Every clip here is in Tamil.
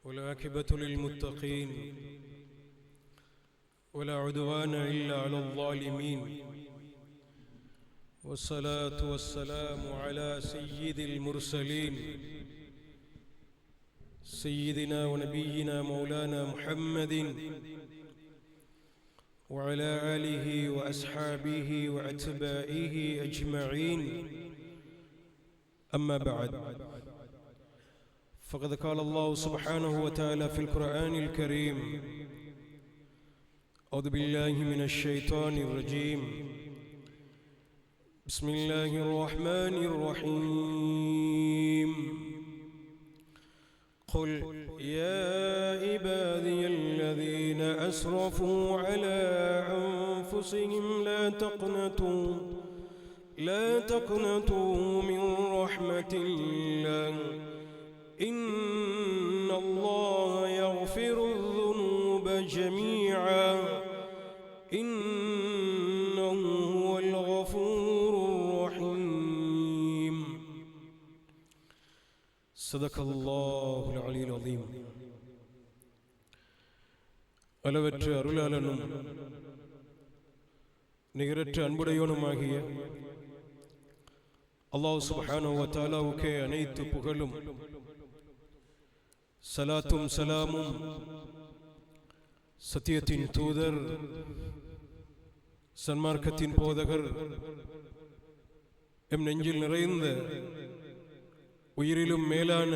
والعاقبة للمتقين ولا عدوان إلا على الظالمين والصلاة والسلام على سيد المرسلين سيدنا ونبينا مولانا محمد وعلى آله وأصحابه وأتباعه أجمعين. أما بعد، فقد قال الله سبحانه وتعالى في القرآن الكريم: أعوذ بالله من الشيطان الرجيم، بسم الله الرحمن الرحيم. قل يا عبادي الذين أسرفوا على أنفسهم لا تقنطوا من رحمة الله إن الله يغفر الذنوب جميعا إنه هو الغفور الرحيم. صدق الله العلي العظيم. அளவற்ற அருளாளனும் நிகரற்ற அன்புடையோனுமாகிய அல்லாஹ் சுப்ஹானஹு வ தஆலாவுக்கே அனைத்து புகழும் சலாத்தும் சலாமும் சத்தியத்தின் தூதர் சன்மார்க்கத்தின் போதகர் எம் நெஞ்சில் நிறைந்த உயிரிலும் மேலான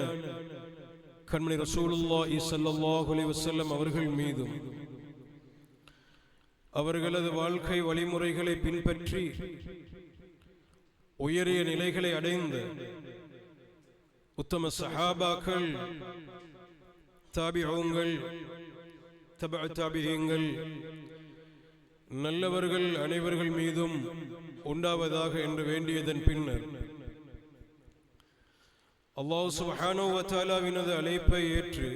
கண்மணி ரசூலுல்லாஹி ஸல்லல்லாஹு அலைஹி வஸல்லம் அவர்கள் மீதும் அவர்களது வாழ்க்கை வழிமுறைகளை பின்பற்றி உயரிய நிலைகளை அடைந்த உத்தம சஹாபாக்கள், தாபிஊன்கள், தபஅ தாபிஈன்கள், நல்லவர்கள் அனைவர்கள் மீதும் உண்டாவதாக என்று வேண்டியதன் பின்னர் அல்லாஹ் சுப்ஹானஹு வ தஆலாவினது அழைப்பை ஏற்று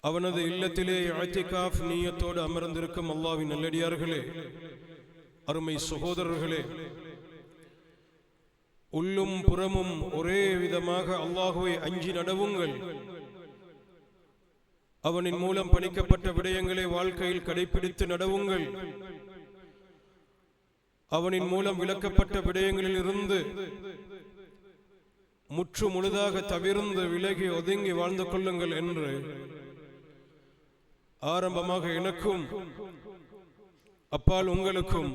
அவனது இல்லத்திலே இஅ்திகாஃப் நியத்தோடு அமர்ந்திருக்கும் அல்லாஹ்வின் நல்லடியார்களே, அருமை சகோதரர்களே, உள்ளும் புறமும் ஒரே விதமாக அல்லாஹுவை அஞ்சி நடவுங்கள். அவனின் மூலம் பணிக்கப்பட்ட விடயங்களை வாழ்க்கையில் கடைபிடித்து நடவுங்கள். அவனின் மூலம் விளக்கப்பட்ட விடயங்களில் இருந்து முற்று முழுதாக தவிர்ந்து விலகி ஒதுங்கி வாழ்ந்து கொள்ளுங்கள் என்று ஆரம்பமாக எனக்கும் அப்பால் உங்களுக்கும்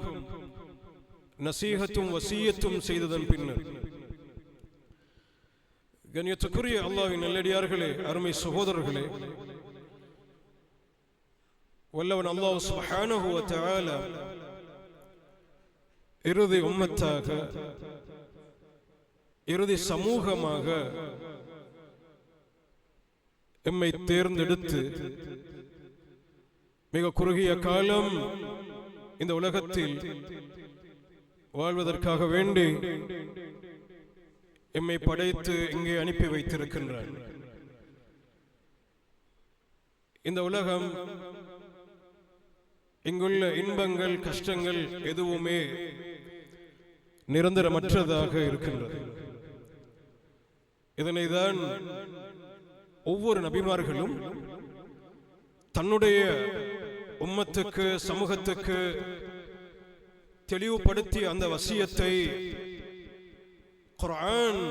நசீஹத்தும் வசியத்தும் செய்ததன் பின்னர், கண்ணியத்துக்குரிய அல்லாஹ்வின் நல்லடியார்களே, அருமை சகோதரர்களே, வல்லவன் அல்லாஹ் சுப்ஹானஹு வ தஆலா இறுதி உம்மத்தாக, இறுதி சமூகமாக எம்மை தேர்ந்தெடுத்து மிக குறுகிய காலம் இந்த உலகத்தில் வாழ்வதற்காக வேண்டி எம்மை படைத்து இங்கே அனுப்பி வைத்திருக்கின்றார். இந்த உலகம், இங்குள்ள இன்பங்கள், கஷ்டங்கள் எதுவுமே நிரந்தரமற்றதாக இருக்கின்றது. இதனைதான் ஒவ்வொரு நபிமார்களும் தன்னுடைய உம்மத்துக்கு, சமூகத்துக்கு தெளிவுபடுத்திய அந்த வசியத்தை குர்ஆன்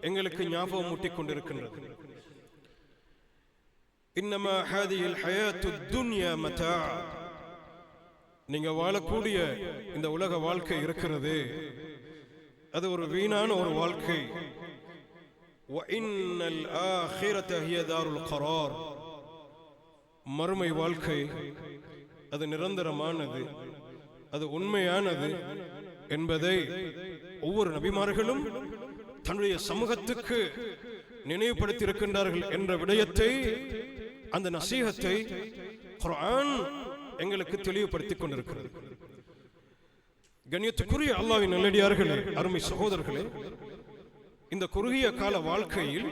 எங்களுக்கு ஞாபகம் ஊட்டிக் கொண்டிருக்கின்றது. இன்னமா ஹாதிஹில் ஹயாத்துத் துன்யா மதா, நீங்க வாழக்கூடிய இந்த உலக வாழ்க்கை இருக்கிறது, அது ஒரு வீணான ஒரு வாழ்க்கை. வ இன்னல் ஆখিরাத ஹிய தாருல் கரார், மறுமை வாழ்க்கை அது நிரந்தரமானது, அது உண்மையானது என்பதை ஒவ்வொரு நபிமார்களும் தன்னுடைய சமூகத்துக்கு நினைவுபடுத்தி இருக்கின்றார்கள் என்ற விடயத்தை, அந்த நசீஹத்தை குர்ஆன் எங்களுக்கு தெளிவுபடுத்திக் கொண்டிருக்கிறது. கண்ணியத்துக்குரிய அல்லாஹ்வின் நல்லடியார்களே, அருமை சகோதரர்களே, இந்த குறுகிய கால வாழ்க்கையில்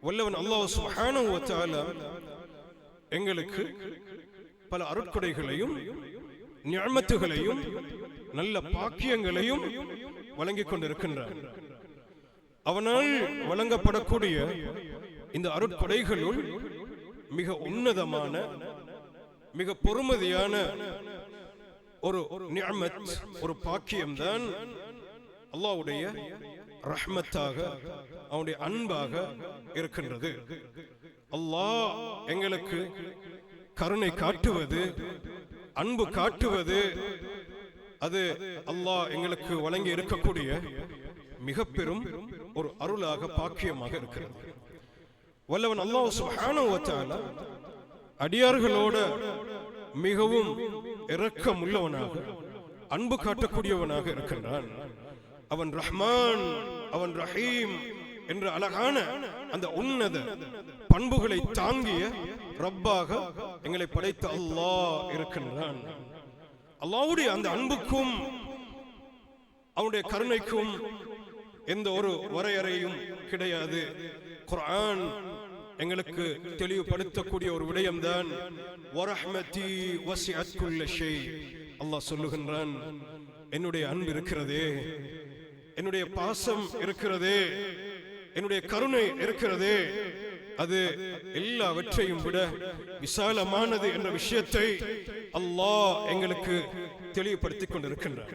வல்லவன் அல்லாஹ் சுப்ஹானஹு வ தஆலா எங்களுக்கு பல அருட்கொடைகளையும் நிஅமத்துகளையும் நல்ல பாக்கியங்களையும் வழங்கிக் கொண்டிருக்கின்றார். அவனால் வழங்கப்படக்கூடிய இந்த அருட்கொடைகளுள் மிக உன்னதமான மிக பொறுமதியான ஒரு நிஅமத், ஒரு பாக்கியம்தான் அல்லாஹ்வுடைய ரஹ்மத்தாக, அவனுடைய அன்பாக இருக்கின்றது. அல்லாஹ் எங்களுக்கு கருணை காட்டுவது, அன்பு காட்டுவது, அது அல்லாஹ் எங்களுக்கு வழங்கி இருக்கக்கூடிய மிக பெரும் ஒரு அருளாக, பாக்கியமாக இருக்கிறது. வல்லவன் அல்லாஹ் சுப்ஹானஹு வ தஆலா அடியார்களோட மிகவும் இரக்கம் உள்ளவனாக, அன்பு காட்டக்கூடியவனாக இருக்கின்றான். அவன் ரஹ்மான், அவன் ரஹீம் என்ற அழகான அந்த உன்னத பண்புகளை தாங்கிய ரப்பாக எங்களை படைத்த அல்லாஹ் இருக்கின்றான். அல்லாஹ்வுடைய அந்த அன்புக்கும் அவனுடைய கருணைக்கும் எந்த ஒரு வரையறையும் கிடையாது. குர்ஆன் எங்களுக்கு தெளிவுபடுத்தக்கூடிய ஒரு விடயம்தான் வரஹ்மதி வஸிஅத் குல்ல ஷை. அல்லாஹ் சொல்லுகின்றான், என்னுடைய அன்பு இருக்கிறதே, என்னுடைய பாசம் இருக்கிறதே, என்னுடைய கருணை இருக்கிறதே, அது எல்லாவற்றையும் விட விசாலமானது என்ற விஷயத்தை அல்லாஹ் எங்களுக்கு தெளிவுபடுத்திக் கொண்டிருக்கின்றார்.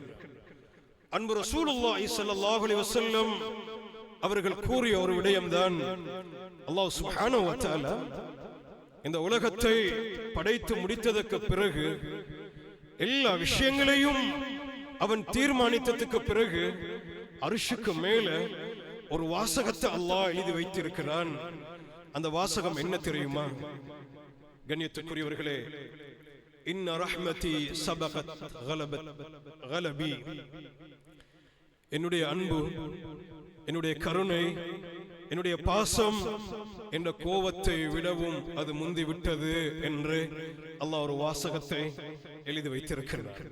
அன்பு ரசூலுல்லாஹி ஸல்லல்லாஹு அலைஹி வஸல்லம் அவர்கள் கூறிய ஒரு விடயம்தான், அல்லாஹ் சுப்ஹானஹு வ தஆலா இந்த உலகத்தை படைத்து முடித்ததற்கு பிறகு, எல்லா விஷயங்களையும் அவன் தீர்மானித்ததுக்கு பிறகு, அர்ஷுக்கு மேல ஒரு வாசகத்தை அல்லாஹ் எழுதி வைத்திருக்கிறான். அந்த வாசகம் என்ன தெரியுமா? கண்ணியத்துக்குரியவர்களே, இன்ன ரஹ்மதி சபகத் கலபி, என்னுடைய அன்பு, என்னுடைய கருணை, என்னுடைய பாசம் என்ற கோபத்தை விடவும் அது முந்தி விட்டது என்று அல்லாஹ் ஒரு வாசகத்தை எழுதி வைத்திருக்கிறார்.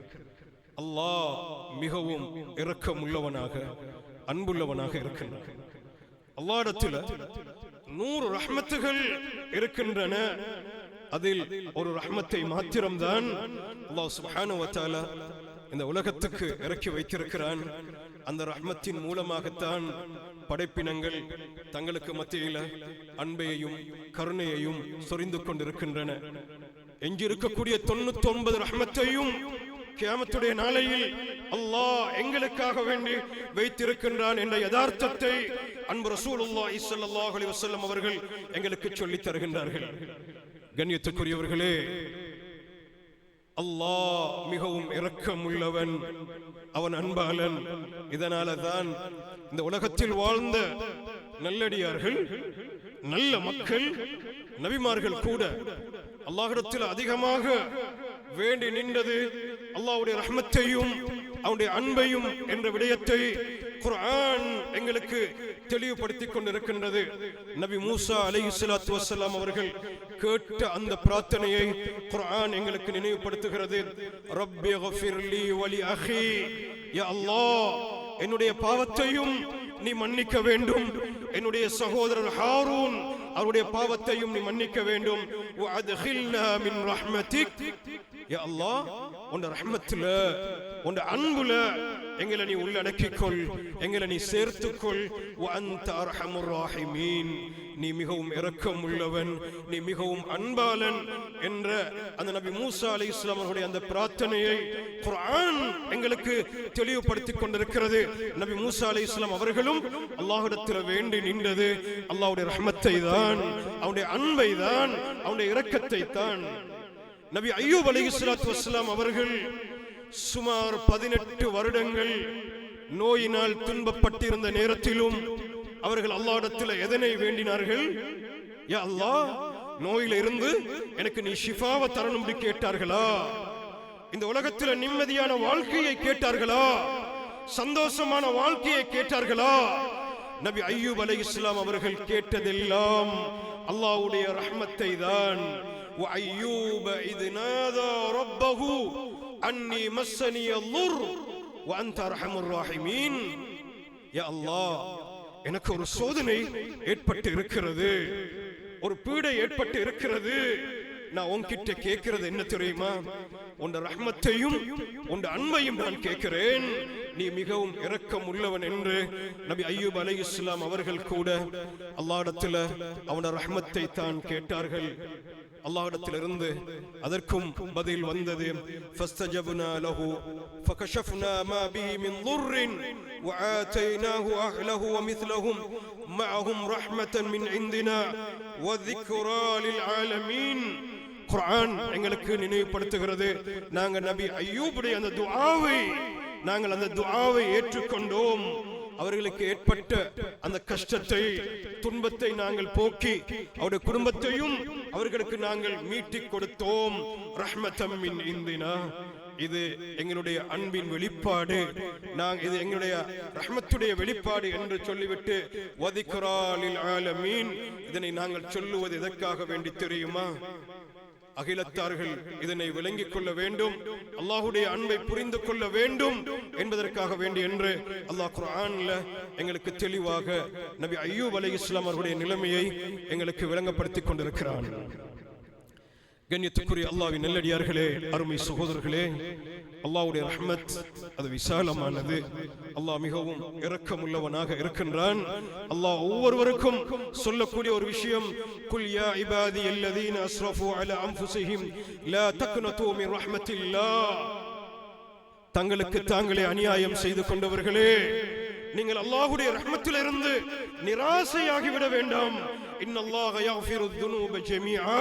அல்லாஹ் மிகவும் இரக்கம் உள்ளவனாக, அன்புள்ளவனாக இருக்கின்றான். அல்லாஹ்விடத்தில் 100 ரஹ்மத்துகள் இருக்கின்றன. அதில் ஒரு ரஹ்மத்தை மாத்திரம்தான் அல்லாஹ் சுப்ஹானஹு வ தஆலா இந்த உலகத்துக்கு இறக்கி வைத்திருக்கிறான். அந்த ரஹ்மத்தின் மூலமாகத்தான் படைப்பினங்கள் தங்களுக்கு மத்தியில அன்பையையும் கருணையையும் சொரிந்து கொண்டிருக்கின்றன. எஞ்சிருக்கக்கூடிய 99 ரஹ்மத்தையும் கியாமத்துடைய நாளையில் அல்லாஹ் எங்களுக்காக வேண்டி வைத்திருக்கின்றான் என்ற யதார்த்தத்தை அன்பு ரசூலுல்லாஹி ஸல்லல்லாஹு அலைஹி வஸல்லம் அவர்கள் எங்களுக்கு சொல்லித் தருகின்றார்கள். கண்ணியத்துக்குரியவர்களே, அல்லாஹ் மிகவும் இரக்கம் உள்ளவன், அவன் அன்பாளன். இதனால தான் இந்த உலகத்தில் வாழ்ந்த நல்லடியார்கள், நல்ல மக்கள், நபிமார்கள் கூட அல்லாஹ்விடத்தில் அதிகமாக வேண்டி நின்றது அல்லாஹ்வுடைய ரஹ்மத்தையும் அவனுடைய அன்பையும் என்ற விடயத்தை குர்ஆன் எங்களுக்கு தெளிவுபடுத்திக் கொண்டிருக்கின்றது. நபி மூசா அலைஹிஸ்ஸலாத்து வஸ்ஸலாம் அவர்கள் கேட்ட அந்த பிரார்த்தனையை குர்ஆன் எங்களுக்கு நினைவுபடுத்துகிறது. ரப்பி கஃபிர்லி வலி அஹி, யா அல்லாஹ் என்னுடைய பாவத்தையும் நீ மன்னிக்க வேண்டும், என்னுடைய சகோதரர் ஹாரூன் அவருடைய பாவத்தையும் நீ மன்னிக்க வேண்டும். வஅத்கில்னா மின் ரஹ்மதிக், யா அல்லாஹ் உன்னுடைய ரஹ்மத்துல, உன்னுடைய அன்புல எங்களை நீ உள்ளடக்கிக்கொள், எங்களை நீ சேர்த்துக்கொள். வஅன்த அர்ஹமுர் ராஹிமீன், நீ மிகவும் இரக்கம் உள்ளவன், நீ மிகவும் அன்பாளன் என்ற அந்த நபி மூசா அலைஹிஸ்ஸலாம் அவர்களுடைய அந்த பிரார்த்தனையை குர்ஆன் எங்களுக்கு தெளிவுபடுத்திக் கொண்டிருக்கிறது. நபி மூசா அலைஹிஸ்ஸலாம் அவர்களும் அல்லாஹ்விடத்தில் வேண்டி நின்றது அல்லாஹ்வுடைய ரஹ்மத்தை தான், அவனுடைய அன்பை தான், அவனுடைய இரக்கத்தை தான். நபி அய்யூப் அலைஹிஸ்ஸலாத்து வஸ்ஸலாம் அவர்கள் சுமார் 18 வருடங்கள் நோயினால் துன்பப்பட்டிருந்த நேரத்திலும் அவர்கள் அல்லாஹ்விடத்தில் எதனை வேண்டினார்கள்? யா அல்லாஹ், நோயில இருந்து எனக்கு நீ ஷிஃபாவை தரணும் கேட்டார்களா? இந்த உலகத்தில் நிம்மதியான வாழ்க்கையை கேட்டார்களா? சந்தோஷமான வாழ்க்கையை கேட்டார்களா? நபி அய்யூப் அலைஹிஸ்ஸலாம் அவர்கள் கேட்டதெல்லாம் அல்லாஹ்வுடைய ரஹ்மத்தை தான். وأيوب إذ نادى ربه أني مسني الضر وأنت أرحم الراحمين. يا الله, எனக்கு ஒரு சோதனை ஏற்பட்டு இருக்கிறது, ஒரு பீடை ஏற்பட்டு இருக்கிறது. நான் உன்கிட்ட கேட்கிறது என்ன தெரியுமா? உன் ரஹ்மத்தையும் உன் அன்பையும் நான் கேட்கிறேன். நீ மிகவும் இரக்கம் உள்ளவன் என்று நபி அய்யூப் அலைஹிஸ்ஸலாம் அவர்கள் கூட அல்லாஹ்விடத்தில் அவனுடைய ரஹ்மத்தை தான் கேட்டார்கள். அல்லாஹ்விடத்திலிருந்து அதற்கும் பதில் வந்தது. ஃபஸ்தஜப்னா லஹு ஃபகஷஃப்னா மா பிஹி மின் ضُرٍّ வஆதைனாஹு அஹ்லஹு வமித்லஹும் மஅஹும் ரஹ்மத்தன் மின் இந்தினா வذிக்ரா லில்ஆலமீன். குர்ஆன் எங்களுக்கு நினைவுபடுத்துகிறது, நாங்கள் நபி அய்யூபுடைய அந்த துஆவை ஏற்றுக்கொண்டோம். அவர்களுக்கு ஏற்பட்ட அந்த கஷ்டத்தை, துன்பத்தை நாங்கள் போக்கி அவருடைய குடும்பத்தையும் அவர்களுக்கு நாங்கள் மீட்டிக் கொடுத்தோம். ரஹ்மத்தம் மின் இந்தினா, இது எங்களுடைய அன்பின் வெளிப்பாடு, இது எங்களுடைய ரஹ்மத்துடைய வெளிப்பாடு என்று சொல்லிவிட்டு வذிக்ரா லில்ஆலமீன், இதனை நாங்கள் சொல்லுவது எதற்காக வேண்டி தெரியுமா? அகிலத்தார்கள் இதனை விளங்கிக் கொள்ள வேண்டும், அல்லாஹ்வுடைய அன்பை புரிந்து கொள்ள வேண்டும் என்பதற்காக வேண்டி என்று அல்லாஹ் குர்ஆன்ல எங்களுக்கு தெளிவாக நபி அய்யூப் அலைஹிஸ்ஸலாம் அவர்களுடைய நிலைமையை எங்களுக்கு விளங்கப்படுத்திக் கொண்டிருக்கிறான். கண்ணியத்துக்குரிய அல்லாஹ்வின் நல்லடியார்களே, அருமை சகோதரர்களே, அல்லாஹ்வுடைய ரஹ்மத் அது விசாலமானது. அல்லாஹ் மிகவும் இரக்கமுள்ளவனாக இருக்கின்றான். அல்லாஹ் ஒவ்வொருவருக்கும் சொல்லக்கூடிய ஒரு விஷயம், குல் யா இபாதி அல்லதீன அஸ்ரஃபு அலா அன்ஃபுஸிஹிம் லா தக்னது மின் ரஹ்மத்தில்லாஹ். தங்களுக்கு தாங்களே அநியாயம் செய்து கொண்டவர்களே, நீங்கள் அல்லாஹ்வுடைய ரஹ்மத்திலிருந்து நிராசையாகி விட வேண்டாம். இன்னல்லாஹ யக்ஃபிரு ذுனூப ஜமீஆ,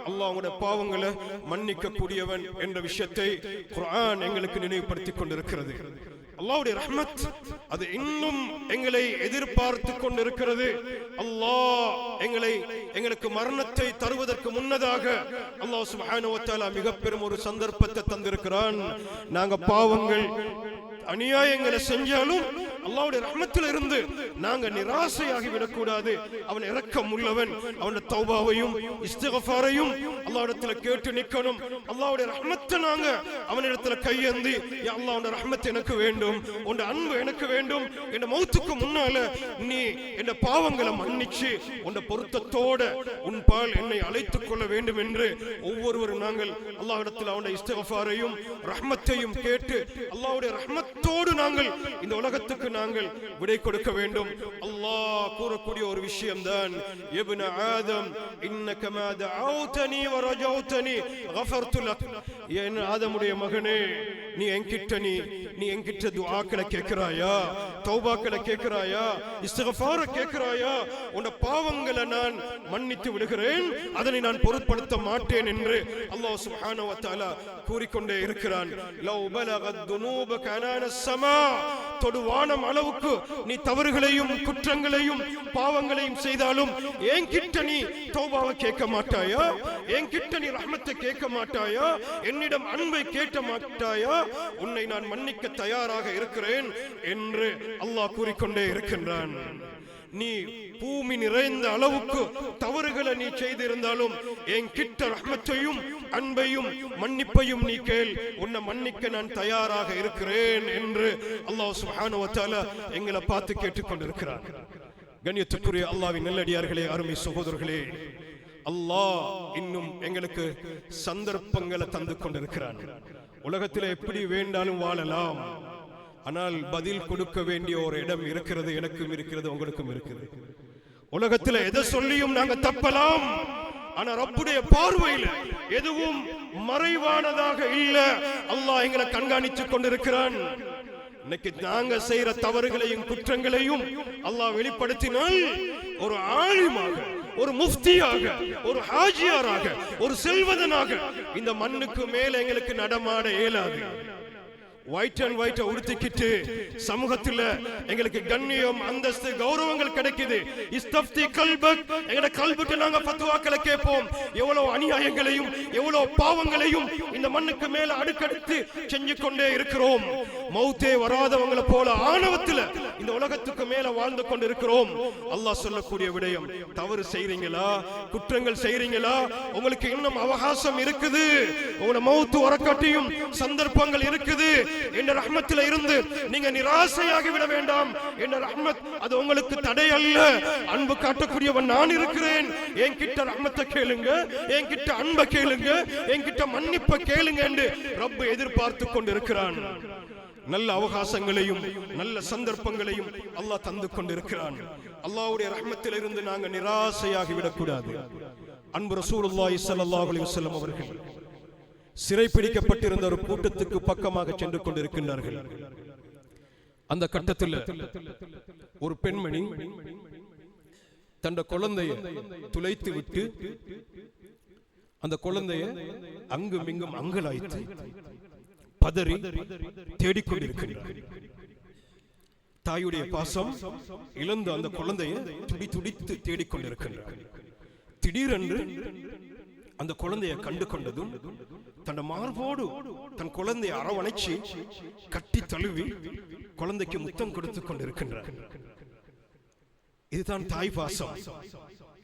அல்லாஹ் உங்களுடைய பாவங்களை மன்னிக்க கூடியவன் என்ற விஷயத்தை குர்ஆன் எங்களுக்கு நினைவுபடுத்திக் கொண்டிருக்கிறது. அல்லாஹ்வுடைய ரஹ்மத் அது இன்னும் எங்களை எதிர்பார்த்து கொண்டிருக்கிறது. அல்லாஹ் எங்களுக்கு மரணத்தை தருவதற்கு முன்னதாக அல்லாஹ் சுப்ஹானஹு வ தஆலா மிக பெரும் ஒரு சந்தர்ப்பத்தை தந்திருக்கிறான். நாங்க பாவங்கள் அநியாயங்களை செஞ்சாலும் அல்லாஹ்வுடைய ரஹ்மத்தில் இருந்து நாங்க நிராசையாகி விடக்கூடாது. அவன் இரக்கம் உள்ளவன். அவனுடைய தௌபாவையும் இஸ்திக்ஃபாரையும் அல்லாஹ்விடத்துல கேட்டு நிக்கணும். அல்லாஹ்வுடைய ரஹ்மத்தை நாங்க அவனிடத்துல கையேந்தி, யா அல்லாஹ் உன்னுடைய ரஹ்மத் எனக்கு வேண்டும், உன்னுடைய அன்பு எனக்கு வேண்டும், என் மௌத்துக்கு முன்னால நீ என் பாவங்களை மன்னிச்சு உன்னுடைய பொருத்தத்தோட உன் பால் என்னை அழைத்துக் கொள்ள வேண்டும் என்று ஒவ்வொருவரும் நாங்கள் அல்லாஹ்விடத்துல அவனுடைய இஸ்திக்ஃபாரையும் ரஹ்மத்தையும் கேட்டு அல்லாஹ்வுடைய ரஹ்மத்தோடு நாங்கள் இந்த உலகத்துக்கு நாங்கள் விடை கொடுக்க வேண்டும். அல்லாஹ் கூறக்கூடிய ஒரு விஷயம்தான், இப்ன ஆதம் இன்னக மா தஅவுதனி வ ரஜௌதனி கஃபர்து லக். என் ஆதமுடைய மகனே, நீ என்கிட்ட துஆக்களை கேட்கிறாயா, தௌபாக்களை கேட்கிறாயா, இஸ்திக்ஃபார கேட்கிறாயா, உன் பாவங்களை நான் மன்னித்து விடுகிறேன், அதனை நான் பொருட்படுத்த மாட்டேன் என்று அல்லாஹ் சுப்ஹானஹு வ தஆலா கூறிக்கொண்டே இருக்கிறான். லவ் பலகத் துனூப கனான ஸமா, தொடுவானம் அளவுக்கு நீ தவறுகளையும் குற்றங்களையும் பாவங்களையும் செய்தாலும் என்கிட்ட நீ தௌபாவை கேட்க மாட்டாயா, என்கிட்ட நீ ரஹ்மத்தை கேட்க மாட்டாயா, என்னிடம் அன்பை கேட்க மாட்டாயா, உன்னை நான் மன்னிக்க தயாராக இருக்கிறேன் என்று அல்லாஹ் கூறிக்கொண்டே இருக்கின்றான். நீ பூமி நிறைந்த அளவுக்கு தவறுகளை நீ செய்திருந்தாலும் என்கிட்ட ரஹ்மத்தையும் அன்பையும் மன்னிப்பையும் நீ கேள், உன்னை மன்னிக்க நான் தயாராக இருக்கிறேன் என்று அல்லாஹ் சுப்ஹானஹு வ தஆலா எங்களை பார்த்து கேட்டுக்கொண்டிருக்கிறார். கண்ணியத்துக்குரிய அல்லாஹ்வின் நல்லடியார்களே, அருமை சகோதரர்களே, அல்லாஹ் இன்னும் எங்களுக்கு சந்தர்ப்பங்களை தந்து கொண்டிருக்கிறான். உலகத்தில் எப்படி வேண்டாலும் வாழலாம், ஆனால் பதில் கொடுக்க வேண்டிய ஒரு இடம் இருக்கிறது. எனக்கும் இருக்கிறது, உங்களுக்கும் இருக்கிறது. உலகத்தில் எதை சொல்லியும் நாங்க தப்பலாம், ஆனா ரப்புடைய பார்வையில் எதுவும் மறைவானதாக இல்ல. அல்லாஹ் எங்களை கண்காணித்துக் கொண்டிருக்கிறான். இன்னைக்கு நாங்க செய்யற தவறுகளையும் குற்றங்களையும் அல்லாஹ் வெளிப்படுத்தினால் ஒரு ஆலிமாக, ஒரு முஃப்தியாக, ஒரு ஹாஜியாராக, ஒரு செல்வதனாக இந்த மண்ணுக்கு மேல எங்களுக்கு நடமாட இயலாது. ஒயிட் அண்ட் ஒயிட் உடுத்திக்கிட்டு சமூகத்தில் எங்களுக்கு கண்ணியம், அந்தஸ்து, கௌரவங்கள் கிடைக்குது. இஸ்தஃப்தி கல்பக், எங்கட கல்புக்கு நாங்க ஃபத்வாக்களை கேட்போம். எவ்வளவு அநியாயங்களையும் எவ்வளவு பாவங்களையும் இந்த மண்ணுக்கு மேல அடுக்கடுத்து செஞ்சு கொண்டே இருக்கிறோம். மௌத்தே வராதவங்களை போல ஆணவத்தில் இந்த உலகத்துக்கு மேல வாழ்ந்து கொண்டு இருக்கிறோம். அல்லாஹ் சொல்லக்கூடிய விடயம், தவறு செய்றீங்களா, குற்றங்கள் செய்றீங்களா, உங்களுக்கு இன்னும் அவகாசம் இருக்குது, உங்களோட மௌத்து வரக்கட்டியும் சந்தர்ப்பங்கள் இருக்குது. என்ற ரஹ்மத்தில இருந்து நீங்க நிராசையாகி விட வேண்டாம். என்ற ரஹ்மத் அது உங்களுக்கு தடை அல்ல. அன்பு காட்டக்கூடியவன் நான் இருக்கிறேன். என்கிட்ட ரஹ்மத்தை கேளுங்க, என்கிட்ட அன்பை கேளுங்க, என்கிட்ட மன்னிப்பை கேளுங்க என்று ரப்பு எதிர்பார்த்து கொண்டிருக்கிறான். நல்ல அவகாசங்களையும் நல்ல சந்தர்ப்பங்களையும் அல்லாஹ் தந்து கொண்டிருக்கிறான். அல்லாஹ்வுடைய ரஹ்மத்தில் இருந்து நாங்கள் நிராசையாகி விடக்கூடாது. அன்பு ரசூலுல்லாஹி ஸல்லல்லாஹு அலைஹி வஸல்லம் அவர்கள் சிறைப்பிடிக்கப்பட்டிருந்த ஒரு கூட்டத்துக்கு பக்கமாக சென்று கொண்டிருக்கின்றார்கள். அந்த கட்டத்தில் ஒரு பெண்மணி தன் குழந்தையை துளைத்து விட்டு அந்த குழந்தையை அங்கும் இங்கும் அங்கலாய்த்து பதறி தேடிக்கொண்டிருக்கின்றார். தாயுடைய பாசம் இழந்து அந்த குழந்தையை துடி துடித்து தேடிக்கொண்டிருக்கின்றார். திடீரென்று அந்த குழந்தையை கண்டு கொண்டதும் தன் மார்போடு தன் குழந்தையை அரவணைச்சு கட்டி தழுவி குழந்தைக்கு முத்தம் கொடுத்துக் கொண்டிருக்கின்றார். இதுதான் தாய் பாசம்.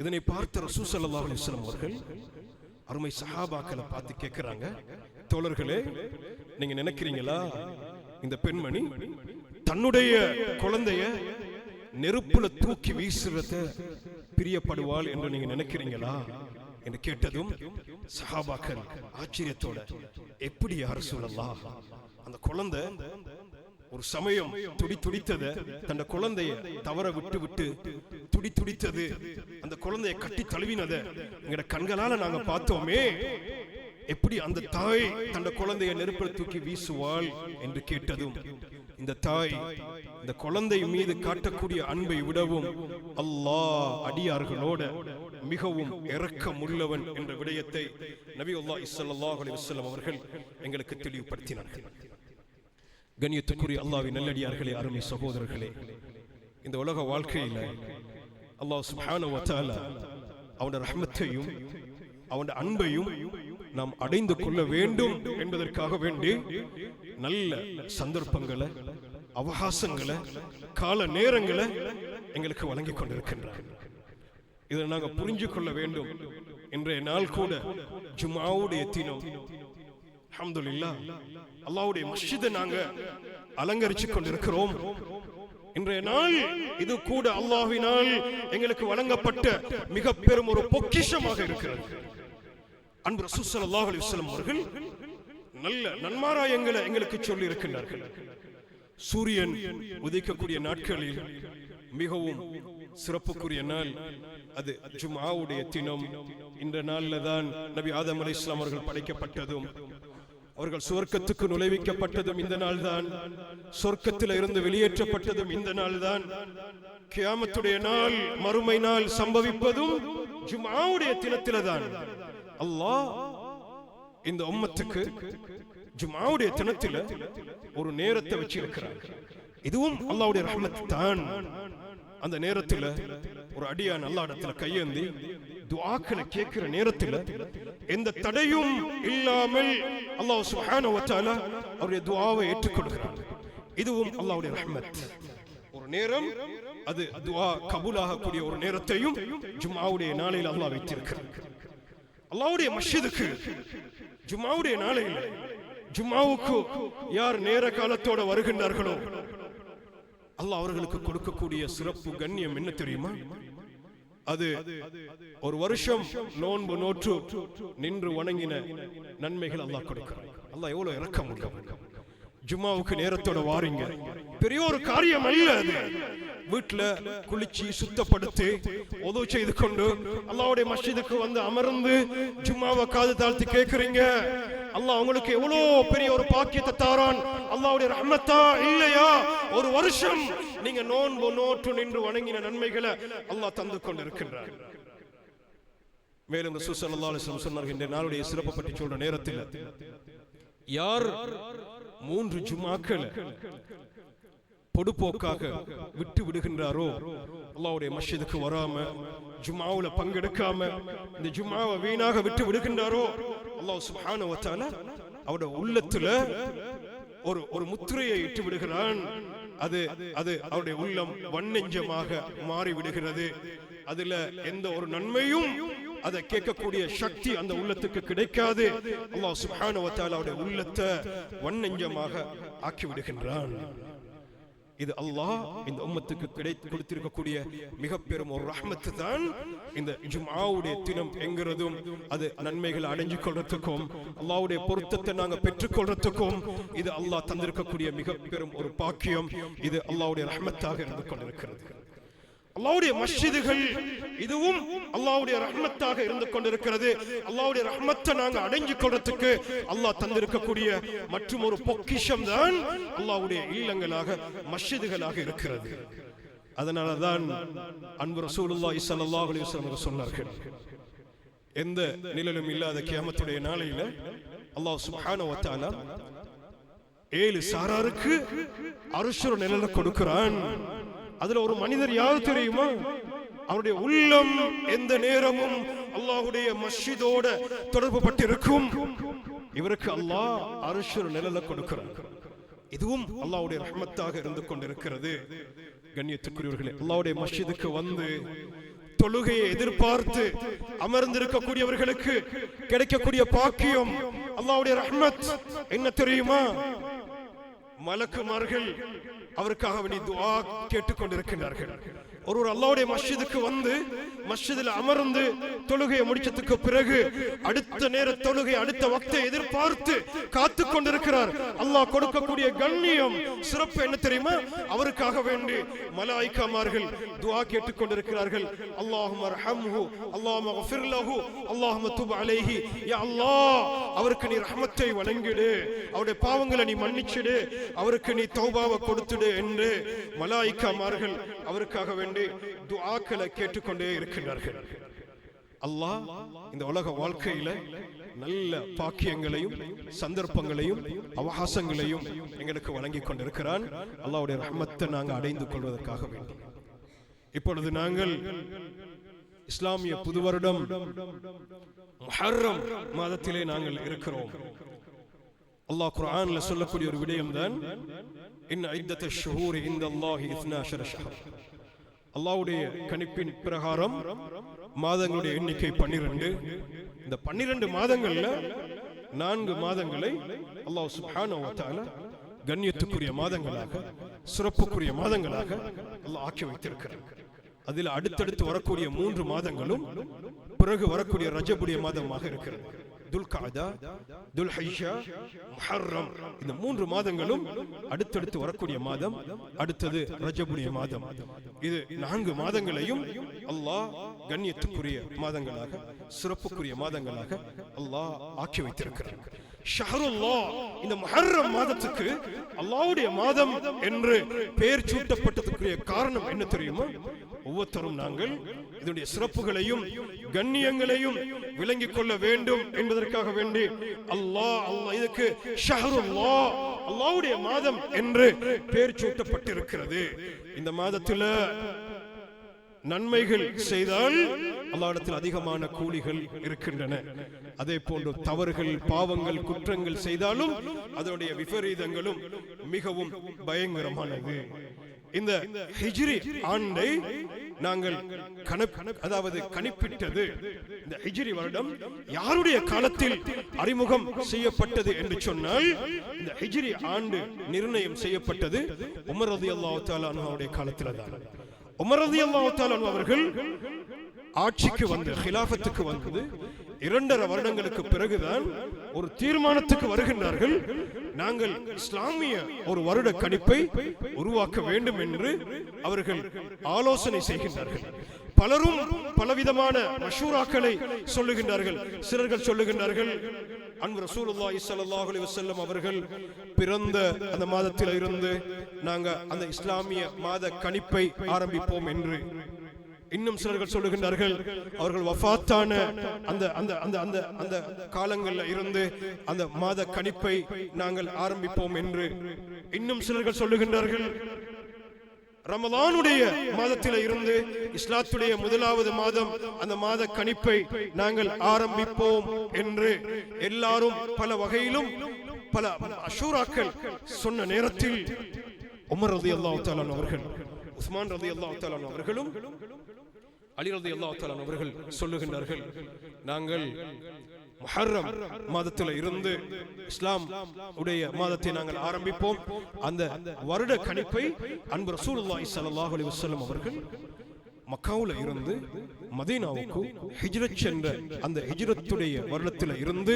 இதனை பார்த்த ரசூல் ஸல்லல்லாஹு அலைஹி வஸல்லம் அவர்கள் அருமை சஹாபாக்களை பார்த்து கேட்கிறாங்க, தோழர்களே, நீங்க நினைக்கிறீங்களா இந்த பெண்மணி தன்னுடைய குழந்தைய நெருப்புல தூக்கி வீசுறத பிரியப்படுவாள் என்று நீங்க நினைக்கிறீங்களா என்று கேட்டதும் சஹாபாக்கள் ஆச்சரியத்தோட, எப்படி யா ரசூலல்லாஹ், அந்த குழந்தை ஒரு சமயம் துடித்தது, தன் குழந்தைய தவற விட்டு விட்டு துடித்தது, அந்த குழந்தைய கட்டி தழுவினதை எங்கட கண்களால நாங்க பார்த்தோமே, எப்படி அந்த தாய் தன் குழந்தைய நெருப்பில் தூக்கி வீசுவாள் என்று கேட்டதும் இந்த தாய் இந்த குழந்தை மீது காட்டக்கூடிய அன்பை விடவும் அல்லாஹ் அடியார்களோட மிகவும் இரக்கம் உள்ளவன் என்ற விடயத்தை நபியுல்லாஹி ஸல்லல்லாஹு அலைஹி வஸல்லம் அவர்கள் எங்களுக்கு தெளிவுபடுத்தினார்கள். கண்ணியத்துக்குரிய அல்லாஹ்வின் நல்லடியார்களே, அருமை சகோதரர்களே, இந்த உலக வாழ்க்கையில அல்லாஹ் சுப்ஹானஹு வ தஆலா அவனுடைய ரஹ்மத்தையும் அவனுடைய அன்பையும் நாம் அடைந்து கொள்ள வேண்டும் என்பதற்காக வேண்டி நல்ல சந்தர்ப்பங்களை, அவகாசங்களை, கால நேரங்களை எங்களுக்கு வழங்கி கொண்டிருக்கின்றார். இதை நாங்கள் புரிஞ்சு கொள்ள வேண்டும். இன்றைய நாள் கூட ஜும்ஆவுடைய தினம். அல்ஹம்துலில்லாஹ், அல்லாஹ்வுடைய மஸ்ஜிதை நாங்க அலங்கரிச்சு கொண்டிருக்கிறோம். இன்றைய நாள் இது கூட அல்லாஹ்வினால் எங்களுக்கு வழங்கப்பட்ட மிக பெரும் ஒரு பொக்கிஷமாக இருக்கிறது. அன்பு ரசூல் ஸல்லல்லாஹு அலைஹி வஸல்லம் அவர்கள் நல்ல நன்மாராயங்களை எங்களுக்கு சொல்லி இருக்கின்றார்கள். சூரியன் உதிக்கக்கூடிய நாட்களில் மிகவும் சிறப்புக்குரிய நாள் அது ஜும்ஆவுடைய தினம். இந்த நாள்ல தான் நபி ஆதம் அலைஹிஸ்ஸலாம் அவர்கள் படைக்கப்பட்டதும் அவர்கள் சுவர்க்கத்துக்கு நுழைவிக்கப்பட்டதும் இந்த நாள் தான். சொர்க்கத்தில் இருந்து வெளியேற்றப்பட்டதும் இந்த நாள் தான். கியாமத்துடைய நாள், மறுமை நாள் சம்பவிப்பதும் ஜும்ஆவுடைய தினத்தில தான். அல்லாஹ் இந்த உம்மத்துக்கு ஜும்ஆவுடைய தினத்தில ஒரு நேரத்தை வச்சிருக்கிறார். இதுவும் அல்லாஹ்வுடைய ரஹ்மத் தான். அந்த நேரத்தில் ஒரு அடியான் அல்லாஹ்விடத்துல கையேந்தி துஆக்களை கேட்கிற நேரத்தில் எந்த தடையும் இல்லாமல் அல்லாஹ் சுப்ஹானஹு வ தஆலா அவருடைய துஆவை ஏற்றுக்கொள்கிறார். இதுவும் அல்லாஹ்வுடைய ரஹ்மத். ஒரு நேரம் அது துஆ கபூலாகக்கூடிய ஒரு நேரத்தையும் ஜும்ஆவுடைய நாளில் அல்லாஹ் வைத்திருக்கிறார். அல்லாஹ்வுடைய மஸ்ஜிதுக்கு ஜும்ஆவுடைய நாளில் ஜும்ஆவுக்கு யார் நேர காலத்தோட வருகின்றார்களோ அல்லாஹ் அவர்களுக்கு கொடுக்கக்கூடிய சிறப்பு கண்ணியம் என்ன தெரியுமா? அது ஒரு வருஷம் நோன்பு நோற்று நின்று வணங்கின நன்மைகள் அல்லாஹ் கொடுக்கிறார். அல்லாஹ் எவ்வளவு இரக்கம் உள்ளவன். ஜும்ஆவுக்கு நேரத்தோட வாரீங்க, பெரிய ஒரு காரியம் அல்ல. அது வீட்டுல குளிச்சு சுத்தப்படுத்தி உது செய்து கொண்டு அல்லாஹ்வுடைய மஸ்ஜிதுக்கு வந்து அமர்ந்து ஜும்ஆவை காது தாழ்த்தி கேட்கிறீங்க. அல்லாஹ் உங்களுக்கு எவ்வளவு பெரிய ஒரு பாக்கியத்தை தாரான். அல்லாஹ்வுடைய ரஹ்மத்தா இல்லையா? ஒரு வருஷம் நீங்க நோன்பு நோற்று நின்று வணங்கின நன்மைகளை அல்லாஹ் தந்து கொண்டிருக்கின்றார். மேலும் ரசூல் ஸல்லல்லாஹு அலைஹி வஸல்லம் சொன்னார்கள், இந்த நாளுடைய சிறப்பை பற்றி சொல்ற நேரத்தில் யார் 3 ஜும்ஆக்களை பொடுபோக்காக விட்டு விடுகின்றாரோ, அல்லாஹ்வுடைய மஸ்ஜிதுக்கு வராம ஜும்ஆவுல பங்கெடுக்காம இந்த ஜும்ஆவை வீணாக விட்டு விடுகின்றாரோ, அல்லாஹ் சுப்ஹானஹு வ தஆலா அவருடைய உள்ளத்துல ஒரு முத்திரையை இட்டு விடுகிறான். அது அவருடைய உள்ளம் வன்னெஞ்சமாக மாறி விடுகிறது. அதுல எந்த ஒரு நன்மையும் அதை கேட்கக்கூடிய சக்தி அந்த உள்ளத்துக்கு கிடைக்காது. அல்லாஹ் சுப்ஹானஹு வ தஆலா அவருடைய உள்ளத்தை வன்னெஞ்சமாக ஆக்கி விடுகின்றான். இது அல்லாஹ் இந்த உம்மத்துக்கு கொடுத்திருக்கக்கூடிய மிக பெரும் ஒரு ரஹ்மத் தான் இந்த ஜும்ஆவுடைய தினம் என்கிறதும் அது நன்மைகளை அடைஞ்சு கொள்றதுக்கும் அல்லாஹ்வுடைய பொருத்தத்தை நாங்க பெற்றுக்கொள்றதுக்கும் இது அல்லாஹ் தந்திருக்கக்கூடிய மிக பெரும் ஒரு பாக்கியம். இது அல்லாஹ்வுடைய ரஹ்மத்தாக இருந்து கொண்டிருக்கிறது. அல்லாஹ்வுடைய மஸ்ஜிதுகள் இதுவும் அல்லாஹ்வுடைய ரஹ்மத்தாக இருந்து கொண்டிருக்கிறது. அல்லாஹ்வுடைய ரஹ்மத்தை நாங்க அடைஞ்சு கொள்றதுக்கு அல்லாஹ் தந்திருக்கக்கூடிய மற்றும் ஒரு பொக்கிஷம் தான் அல்லாஹ்வுடைய இல்லங்களாக மஸ்ஜிதுகளாக இருக்கிறது. அதனாலதான் அன்பு ரசூலுல்லாஹி ஸல்லல்லாஹு அலைஹி வஸல்லம் சொன்னார்கள், எந்த நிழலும் இல்லாத கியாமத்துடைய நாளையில அல்லாஹ் சுப்ஹானஹு வ தஆலா 7 சாராருக்கு அர்ஷுர் நிழலை கொடுக்கிறான். அதுல ஒரு மனிதர் யாரு தெரியுமா? அவருடைய உள்ளம் எந்த நேரமும் அல்லாஹ்வுடைய மஸ்ஜிதோட தொடர்பு பட்டிருக்கும். இவருக்கு அல்லாஹ் அர்ஷுர் நிழலை கொடுக்கிறான். இதுவும் அல்லாஹ்வுடைய ரஹ்மத்தாக இருந்து கொண்டிருக்கிறது. கண்ணியத்துக்குரியவர்களே, அல்லாஹ்வுடைய மஸ்ஜிதுக்கு வந்து தொழுகையை எதிர்பார்த்து அமர்ந்திருக்கக்கூடியவர்களுக்கு கிடைக்கக்கூடிய பாக்கியம் அல்லாஹ்வுடைய ரஹ்மத் என்ன தெரியுமா? மலக்குமார்கள் அவருக்காக வேண்டி துஆ கேட்டுக்கொண்டிருக்கிறார்கள். ஒருவர் அல்லாஹ்வுடைய மஸ்ஜிதுக்கு வந்து மஸ்ஜிதில் அமர்ந்து தொழுகையை முடிச்சதுக்கு பிறகு அடுத்த நேர தொழுகை அடுத்த வக்தை எதிர்பார்த்து காத்து கொண்டிருக்கிறார். அல்லாஹ் கொடுக்கக்கூடிய கண்ணியம் சிறப்பு என்ன தெரியுமா? அவருக்காக வேண்டி மலாயிக்காமார்கள் துஆ கேட்டுக் கொண்டிருக்கிறார்கள். அல்லாஹும்ம அர்ஹம்ஹு, அல்லாஹும்ம கஃபிர் லஹு, அல்லாஹும்ம துப் அலைஹி. யா அல்லாஹ், அவருக்கு நீ ரஹ்மத்தை வழங்கிடு, அவருடைய பாவங்களை நீ மன்னிச்சிடு, அவருக்கு நீ தௌபாவை கொடுத்துடு என்று மலாயிக்காமார்கள் அவருக்காக வேண்டி துஆக்களை கேட்டுக்கொண்டே இருக்கிறார்கள். அல்லாஹ் இந்த உலக வாழ்க்கையில நல்ல பாக்கியங்களையும் சந்தர்ப்பங்களையும் அவகாசங்களையும் எங்களுக்கு வழங்கி கொண்டிருக்கிறான். அல்லாஹ்வுடைய ரஹ்மத்தை நாங்கள் அடைந்து கொள்வதற்காக வேண்டி இப்பொழுது நாங்கள் இஸ்லாமிய புது வருடம் முஹர்ரம் மாதத்திலே நாங்கள் இருக்கிறோம். அல்லாஹ் குர்ஆன்ல சொல்லக்கூடிய ஒரு விடயம் தான், இன் இத்தத் ஷுஹூரி இன்தல்லாஹி 12 ஷஹர். அல்லாஹ்வுடைய கணிப்பின் பிரகாரம் மாதங்களுடைய எண்ணிக்கை 12. இந்த 12 மாதங்கள்ல 4 மாதங்களை அல்லாஹ் சுப்ஹானஹு வ தஆலா கண்ணியத்துக்குரிய மாதங்களாக சிறப்புக்குரிய மாதங்களாக அல்லாஹ் ஆக்கி வைத்திருக்கிறார். அதில் அடுத்தடுத்து வரக்கூடிய 3 மாதங்களும் பிறகு வரக்கூடிய ரஜபுடைய மாதமாக இருக்கிறது. துல்காதா, துல்ஹிஜ்ஜா, முஹர்ரம், இந்த 3 மாதங்களும் அடுத்தடுத்து வரக்கூடிய மாதம். அடுத்தது ரஜபுடைய மாதம். இது 4 மாதங்களையும் அல்லாஹ் கண்ணியத்துக்குரிய மாதங்களாக சிறப்புக்குரிய மாதங்களாக அல்லாஹ் ஆக்கி வைத்திருக்கிறார். ஷஹருல்லாஹ், இந்த முஹர்ரம் மாதத்துக்கு அல்லாஹ்வுடைய மாதம் என்று பெயர் சூட்டப்பட்டதுக்குரிய காரணம் என்ன தெரியுமா? ஒவ்வொருத்தரும் நாங்கள் இதனுடைய சிறப்புகளையும் கண்ணியங்களையும் விளங்கிக் கொள்ள வேண்டும் என்பதற்காக வேண்டி அல்லாஹ் இதுக்கு ஷஹருல்லாஹ், அல்லாஹ்வுடைய மாதம் என்று பெயர் சூட்டப்பட்டிருக்கிறது. இந்த மாதத்துல நன்மைகள் செய்தால் அல்லாஹ்விடத்தில் அதிகமான கூலிகள் இருக்கின்றன. அதே போன்று தவறுகள், பாவங்கள், குற்றங்கள் செய்தாலும் அதனுடைய விபரீதங்களும் மிகவும் பயங்கரமானது. இந்த ஹிஜ்ரி ஆண்டை நாங்கள் கணிப்பிட்டது, இந்த ஹிஜ்ரி வருடம் யாருடைய காலத்தில் அறிமுகம் செய்யப்பட்டது என்று சொன்னால், இந்த ஹிஜ்ரி ஆண்டு நிர்ணயம் செய்யப்பட்டது உமர் ரலியல்லாஹு தஆலா அன்ஹுவுடைய காலத்தில் தான். உமர் ரலியல்லாஹு தஆலா அன்ஹு அவர்கள் ஆட்சிக்கு வந்து ஹிலாஃபத்துக்கு வந்தது 2.5 வருடங்களுக்கு பிறகுதான் ஒரு தீர்மானத்துக்கு வருகின்றார்கள். நாங்கள் இஸ்லாமிய ஒரு வருட கணிப்பை உருவாக்க வேண்டும் என்று அவர்கள் ஆலோசனை செய்கின்றார்கள். பலரும் பலவிதமான மஷூராக்களை சொல்லுகின்றார்கள். சிலர்கள் சொல்லுகின்றார்கள், அன்பு ரசூலுல்லாஹி ஸல்லல்லாஹு அலைஹி வஸல்லம் அவர்கள் பிறந்த அந்த மாதத்தில் இருந்து நாங்க அந்த இஸ்லாமிய மாத கணிப்பை ஆரம்பிப்போம் என்று. இன்னும் சிலர்கள் சொல்லுகின்றார்கள், அவர்கள் வஃபாத்தான அந்த அந்த அந்த அந்த அந்த காலங்களில் இருந்து அந்த மாத கணிப்பை நாங்கள் ஆரம்பிப்போம் என்று. இன்னும் சிலர்கள் சொல்லுகின்றார்கள், ரமலானுடைய மாதத்தில் இருந்து இஸ்லாத்துடைய 1வது மாதம் அந்த மாத கணிப்பை நாங்கள் ஆரம்பிப்போம் என்று. எல்லாரும் பல வகையிலும் பல அஷூராக்கள் சொன்ன நேரத்தில் உமர் ரலியல்லாஹு தஆலா அவர்கள், உஸ்மான் ரலியல்லாஹு தஆலா அவர்களும் அலி ரலியல்லாஹு தஆலா அவர்கள் சொல்லுகின்றார்கள், நாங்கள் முஹர்ரம் மாதத்தில் இருந்து இஸ்லாம் உடைய மாதத்தை நாங்கள் ஆரம்பிப்போம். அந்த வருட கணிப்பை அன்பு ரசூலுல்லாஹி ஸல்லல்லாஹு அலைஹி வஸல்லம் அவர்கள் மக்காவுல இருந்து மதீனாவுக்கு ஹிஜ்ரத் சென்ற அந்த ஹிஜ்ரத்துடைய வருடத்தில் இருந்து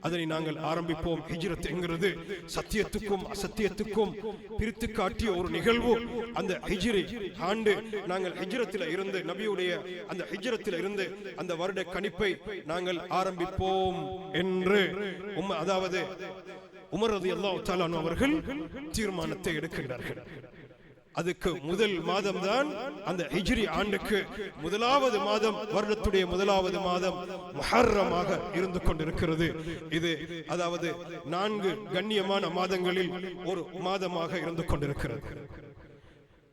அதனை நாங்கள் ஆரம்பிப்போம். ஹிஜ்ரத் என்கிறது சத்தியத்துக்கும் அசத்தியத்துக்கும் பிரித்து காட்டிய ஒரு நிகழ்வு. அந்த ஹிஜ்ரி ஆண்டு நாங்கள் ஹிஜ்ரத்தில் இருந்து நபியுடைய அந்த ஹிஜ்ரத்தில் இருந்து அந்த வருட கணிப்பை நாங்கள் ஆரம்பிப்போம் என்று அதாவது உமர் ரலியல்லாஹு தஆலா அவர்கள் தீர்மானத்தை எடுக்கின்றார்கள். அதுக்கு முதல் மாதம் தான் அந்த ஹிஜ்ரி ஆண்டுக்கு முதலாவது மாதம், வருடத்துடைய முதலாவது மாதம் முஹர்ரமாக இருந்து கொண்டிருக்கிறது. இது அதாவது 4 கண்ணியமான மாதங்களில் ஒரு மாதமாக இருந்து கொண்டிருக்கிறது.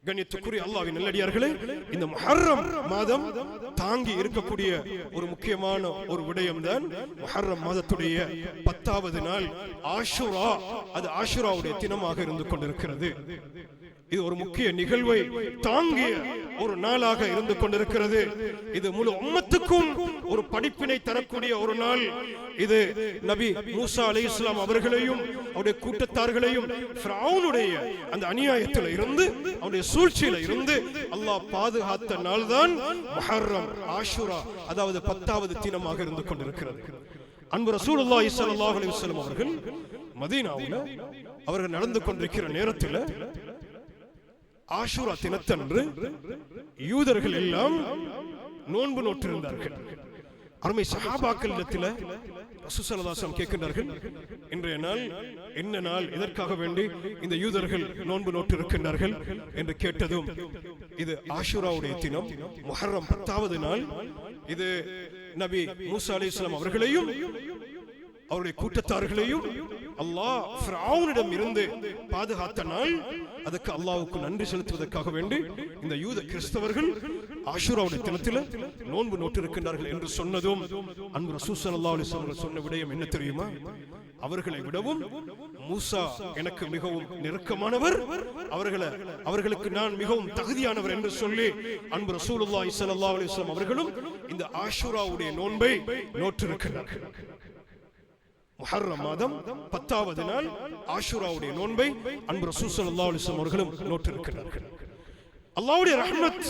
கண்ணியத்துக்குரிய அல்லாஹ்வின் நல்லடியார்களே, இந்த முஹர்ரம் மாதம் தாங்கி இருக்கக்கூடிய ஒரு முக்கியமான ஒரு விடயம் தான் முஹர்ரம் மாதத்துடைய 10வது நாள் ஆஷுரா. அது ஆஷுராவுடைய தினமாக இருந்து கொண்டிருக்கிறது. இது ஒரு முக்கிய நிகழ்வை தாங்கிய ஒரு நாளாக இருந்து கொண்டிருக்கிறது. இது முழு உம்மத்துக்கும் ஒரு படிப்பினை தரக்கூடிய ஒரு நாள். இது நபி மூசா அலைஹிஸ்ஸலாம் அவர்களையும் அவருடைய கூட்டத்தார்களையும் ஃபிரௌனுடைய அந்த அநியாயத்தில் இருந்து அவருடைய சூழ்ச்சியில இருந்து அல்லாஹ் பாதுகாத்த நாள் தான் முஹர்ரம் ஆஷுரா, அதாவது 10வது தினமாக இருந்து கொண்டிருக்கிறது. அன்பு ரசூலுல்லாஹி ஸல்லல்லாஹு அலைஹி வஸல்லம் அவர்கள் மதீனாவுல அவர்கள் நடந்து கொண்டிருக்கிற நேரத்தில் ஆஷுரா தினத்தன்று யூதர்கள் எல்லாம் நோன்பு நோற்றிருந்தார்கள். அருமை சஹாபாக்களிடத்தில் ரசூல் ஸல்லல்லாஹு அலைஹி வஸல்லம் கேட்கின்றார்கள், இன்றைய நாள் என்ன நாள், இதற்காக வேண்டி இந்த யூதர்கள் நோன்பு நோற்றிருக்கின்றார்கள் என்று கேட்டதும், இது ஆஷுராவுடைய தினம், முஹர்ரம் 10வது நாள். இது நபி மூசா அலைஹிஸ்ஸலாம் அவர்களையும் அவருடைய கூட்டத்தார்களையும் அல்லாஹ் ஃபிரௌனிடம் இருந்து பாதுகாத்த நாள். அதுக்கு அல்லாஹ்வுக்கு நன்றி செலுத்துவதற்காக வேண்டி இந்த யூத கிறிஸ்தவர்கள் ஆஷுராவுடைய தினத்தில் நோன்பு நோட்டிருக்கின்றார்கள் என்று சொன்னதும் அன்பு ரசூல் ஸல்லல்லாஹு அலைஹி வஸல்லம் சொன்ன விடயம் என்ன தெரியுமா? அவர்களை விடவும் மூசா எனக்கு மிகவும் நெருக்கமானவர், அவர்களுக்கு நான் மிகவும் தகுதியானவர் என்று சொல்லி அன்பு ரசூலுல்லாஹி ஸல்லல்லாஹு அலைஹி வஸல்லம் அவர்களும் இந்த ஆஷுராவுடைய நோன்பை நோற்றிருக்கிறார்கள். முஹர்ரம் மாதம் 10வது நாள் ஆஷுராவுடைய நோன்பை அன்பு ரசூல் ஸல்லல்லாஹு அலைஹி வஸல்லம் அவர்களும் நோற்றிருக்கிறார்கள். அல்லாஹ்வுடைய ரஹ்மத்,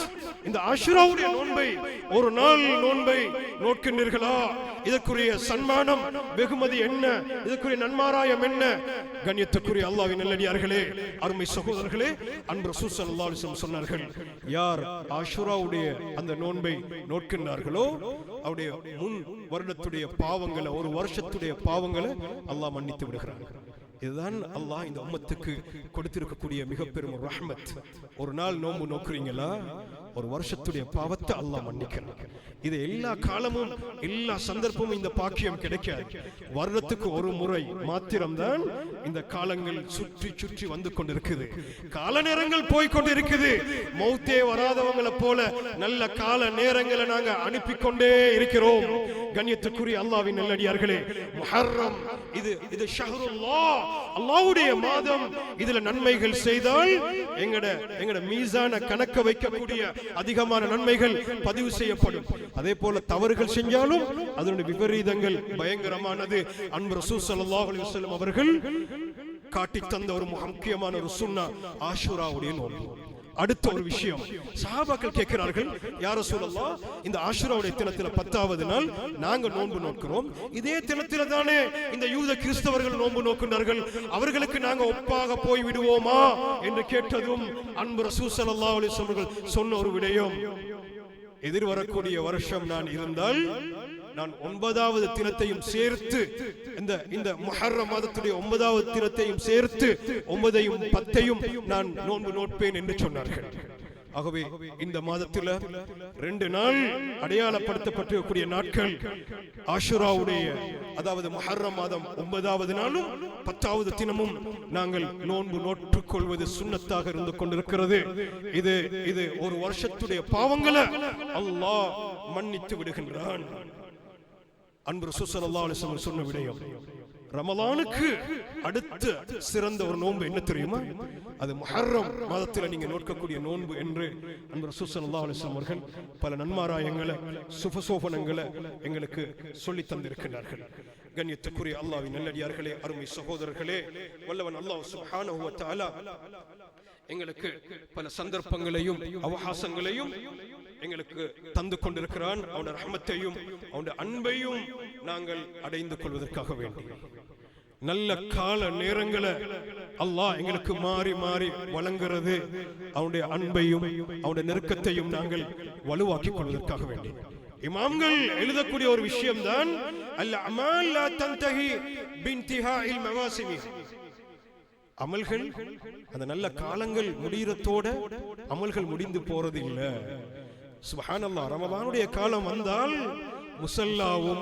இந்த ஆஷுராவுடைய நோன்பை ஒரு நாள் நோன்பை நோக்கின்றீர்களா? இதற்குரிய சன்மானம் வெகுமதி என்ன? இதற்குரிய நன்மாராயம் என்ன? கண்ணியத்துக்குரிய அல்லாஹ்வின் நல்லடியார்களே, அருமை சகோதரர்களே, அன்பு ரசூல் ஸல்லல்லாஹு அலைஹி வஸல்லம் சொன்னார்கள், யார் ஆஷுராவுடைய அந்த நோன்பை நோக்கின்றார்களோ அவருடைய முன் வருடத்துடைய பாவங்களை, ஒரு வருஷத்துடைய பாவங்களை அல்லாஹ் மன்னித்து விடுகிறார். இதுதான் அல்லாஹ் இந்த உம்மத்துக்கு கொடுத்திருக்கக்கூடிய மிக பெரும் ரஹ்மத். ஒரு நாள் நோன்பு நோக்குறீங்களா, ஒரு வருஷத்துடைய பாவத்தை அல்லாஹ் மன்னிக்கிறார். இது எல்லா காலமும் எல்லா சந்தர்ப்பமும் இந்த பாக்கியம் கிடைக்காது. வருடத்துக்கு ஒரு முறை மாத்திரம்தான் இந்த காலங்கள் சுற்றி சுற்றி வந்து கொண்டிருக்குது. கால நேரங்கள் போய் கொண்டிருக்குது. மௌத்தே வராதவங்களை போல நல்ல கால நேரங்களை நாங்க அனுப்பி கொண்டே இருக்கிறோம். கண்ணியத்துக்குரிய அல்லாஹ்வின் நல்லடியார்களே, முஹர்ரம் இது ஷஹ்ருல்லாஹ், அல்லாஹ்வுடைய மாதம். இதுல நன்மைகள் செய்தால் எங்கட மீசான கணக்க வைக்கக்கூடிய அதிகமான நன்மைகள் பதிவு செய்யப்படும். அதே போல தவறுகள் செஞ்சாலும் அதனுடைய விபரீதங்கள் பயங்கரமானது. அன்பு ரசூல் ஸல்லல்லாஹு அலைஹி வஸல்லம் அவர்கள் காட்டி தந்த ஒரு முக்கியமான ஒரு சுன்னா ஆஷுராவுடைய நோன்பு. அடுத்த ஒரு விஷயம், சஹாபாக்கள் கேட்கிறார்கள், யா ரசூலல்லாஹ், இந்த ஆஷுராவுடைய தினத்துல 10வது நாள் நாங்க நோன்பு நோக்கிறோம், இதே தினத்துல தானே இந்த யூத கிறிஸ்தவர்கள் நோன்பு நோக்கினார்கள், அவர்களுக்கு நாங்க ஒப்பாக போய் விடுவோமா என்று கேட்டதும் அன்பு ரசூல் ஸல்லல்லாஹு அலைஹி வஸல்லம் சொன்ன ஒரு விடயம், எதிர்வரக்கூடிய வருஷம் நான் இருந்தால் நான் 9வது தினத்தையும் சேர்த்து, இந்த முஹர்ரம் மாதத்துடைய 9வது தினத்தையும் சேர்த்து 9ஐயும் 10ஐயும் நான் நோன்பு நோட்பேன் என்று சொன்னார்கள். ஆகவே இந்த மாதத்தில் 2 நாள் அடையாளப்படுத்தப்பட்டிருக்கக்கூடிய நாட்கள் ஆஷுராவுடைய, அதாவது முஹர்ரம் மாதம் 9வது நாளும் 10வது தினமும் நாங்கள் நோன்பு நோற்றுக் கொள்வது சுன்னத்தாக இருந்து கொண்டிருக்கிறது. இது ஒரு வருஷத்துடைய பாவங்களை அல்லாஹ் மன்னித்து விடுகின்றான். அன்பு ரசூல் ஸல்லல்லாஹு அலைஹி வஸல்லம் சொன்ன விடயம், ரமலானுக்கு அடுத்த சிறந்த ஒரு நோன்பு என்ன தெரியுமா? அது முஹர்ரம் மாதத்தில் நீங்க நோக்கக்கூடிய நோன்பு என்று அன்பர் ரசூல் ஸல்லல்லாஹு அலைஹி வஸல்லம் அவர்கள் பல நன்மாராயங்களை சுபசோபனங்களை எங்களுக்கு சொல்லி தந்திருக்கிறார்கள். கண்ணியத்துக்குரிய அல்லாஹ்வின் நல்லடியார்களே, அருமை சகோதரர்களே, வல்லவன் அல்லாஹ் சுப்ஹானஹு வ தஆலா எங்களுக்கு பல சந்தர்ப்பங்களையும் அவகாசங்களையும் எங்களுக்கு தந்து கொண்டிருக்கிறான். அவனுடைய ரஹ்மத்தையும் அவனுடைய அன்பையும் நாங்கள் அடைந்து கொள்வதற்காக வேண்டி நல்ல கால நேரங்களை அல்லாஹ் எங்களுக்கு மாறி மாறி வழங்குறது அவனுடைய அன்பையும் அவனுடைய நெருக்கத்தையும் நாங்கள் வலுவாக்கிக் கொள்வதற்காக வேண்டி. இமாம்கள் எழுதக்கூடிய ஒரு விஷயம்தான் அல் அமால் லா தன்தஹி பின்திஹாஇல் மவாசிமி. அமல்கள் அந்த நல்ல காலங்கள் முடியறதோட அமல்கள் முடிந்து போறது இல்ல. சுப்ஹானல்லாஹ், ரமலானுடைய காலம் வந்தால் முஸல்லாவும்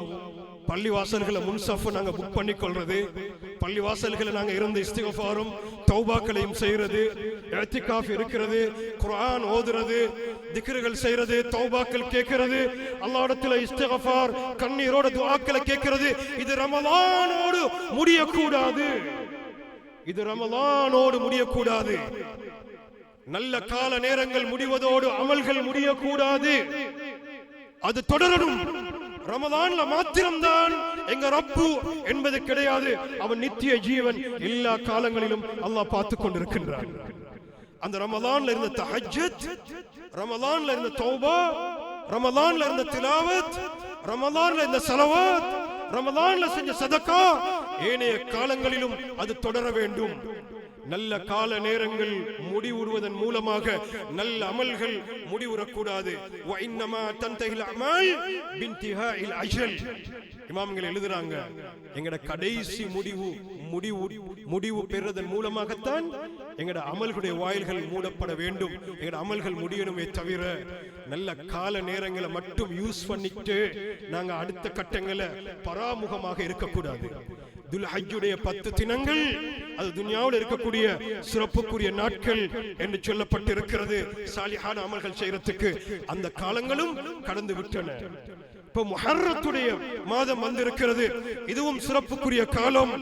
பள்ளிவாசல்களை முன்சஃப் நாங்க புக் பண்ணி கொள்றது, பள்ளிவாசல்களை நாங்க இருந்து இஸ்திக்ஃபாரும் தௌபாக்களையும் செய்யறது, இஅ்திகாஃப் இருக்கிறது, குர்ஆன் ஓதுறது, திக்ருகள் செய்யறது, தௌபாக்கள் கேட்கிறது, அல்லாஹ்விடத்தில் இஸ்திக்ஃபார் கண்ணீரோட துஆக்களை கேட்கிறது. இது ரமலானோடு முடியக்கூடாது. இது ரமலானோடு முடியக்கூடாது. நல்ல கால நேரங்கள் முடிவதோடு அமல்கள் முடியக்கூடாது. அது தொடரணும். ரமலான்ல மாத்திரம்தான் எங்க ரப்பு என்பது கிடையாது. அவன் நித்திய ஜீவன், எல்லா காலங்களிலும் அல்லாஹ் பார்த்து கொண்டிருக்கின்றான். அந்த ரமலான்ல இருந்த தஹஜ்ஜுத், ரமலான்ல இருந்த தௌபா, ரமலான்ல இருந்த திலாவத், ரமலான்ல இருந்த ஸலவாத், ரமலான்ல செஞ்ச சதகா ஏனைய காலங்களிலும் அது தொடர வேண்டும். நல்ல கால நேரங்கள் முடிவுறுவதன் மூலமாக நல்ல அமல்கள் முடிவுறக்கூடாது. வ இன்னமா தன்தஹில் அமால் பின்திஹாஇல் அஜல். இமாம்கள் எழுதுறாங்க, எங்கட கடைசி முடிவு பெறுவதன் மூலமாகத்தான் எங்கட அமல்களுடைய வாயில்கள் மூடப்பட வேண்டும். எங்கட அமல்கள் முடியணுமே தவிர நல்ல கால நேரங்களை மட்டும் யூஸ் பண்ணிட்டு நாங்க அடுத்த கட்டங்களை பராமுகமாக இருக்கக்கூடாது. துல்ஹஜ்ஜுடைய 10 தினங்கள் அது துன்யாவில் இருக்கக்கூடிய சிறப்புக்குரிய நாட்கள் என்று சொல்லப்பட்டிருக்கிறது. சாலிஹான அமல்கள் செய்யறதுக்கு அந்த காலங்களும் கடந்து விட்டன. இப்ப முஹர்ரத்துடைய மாதம் வந்திருக்கிறது. இதுவும் சிறப்புக்குரிய காலம்.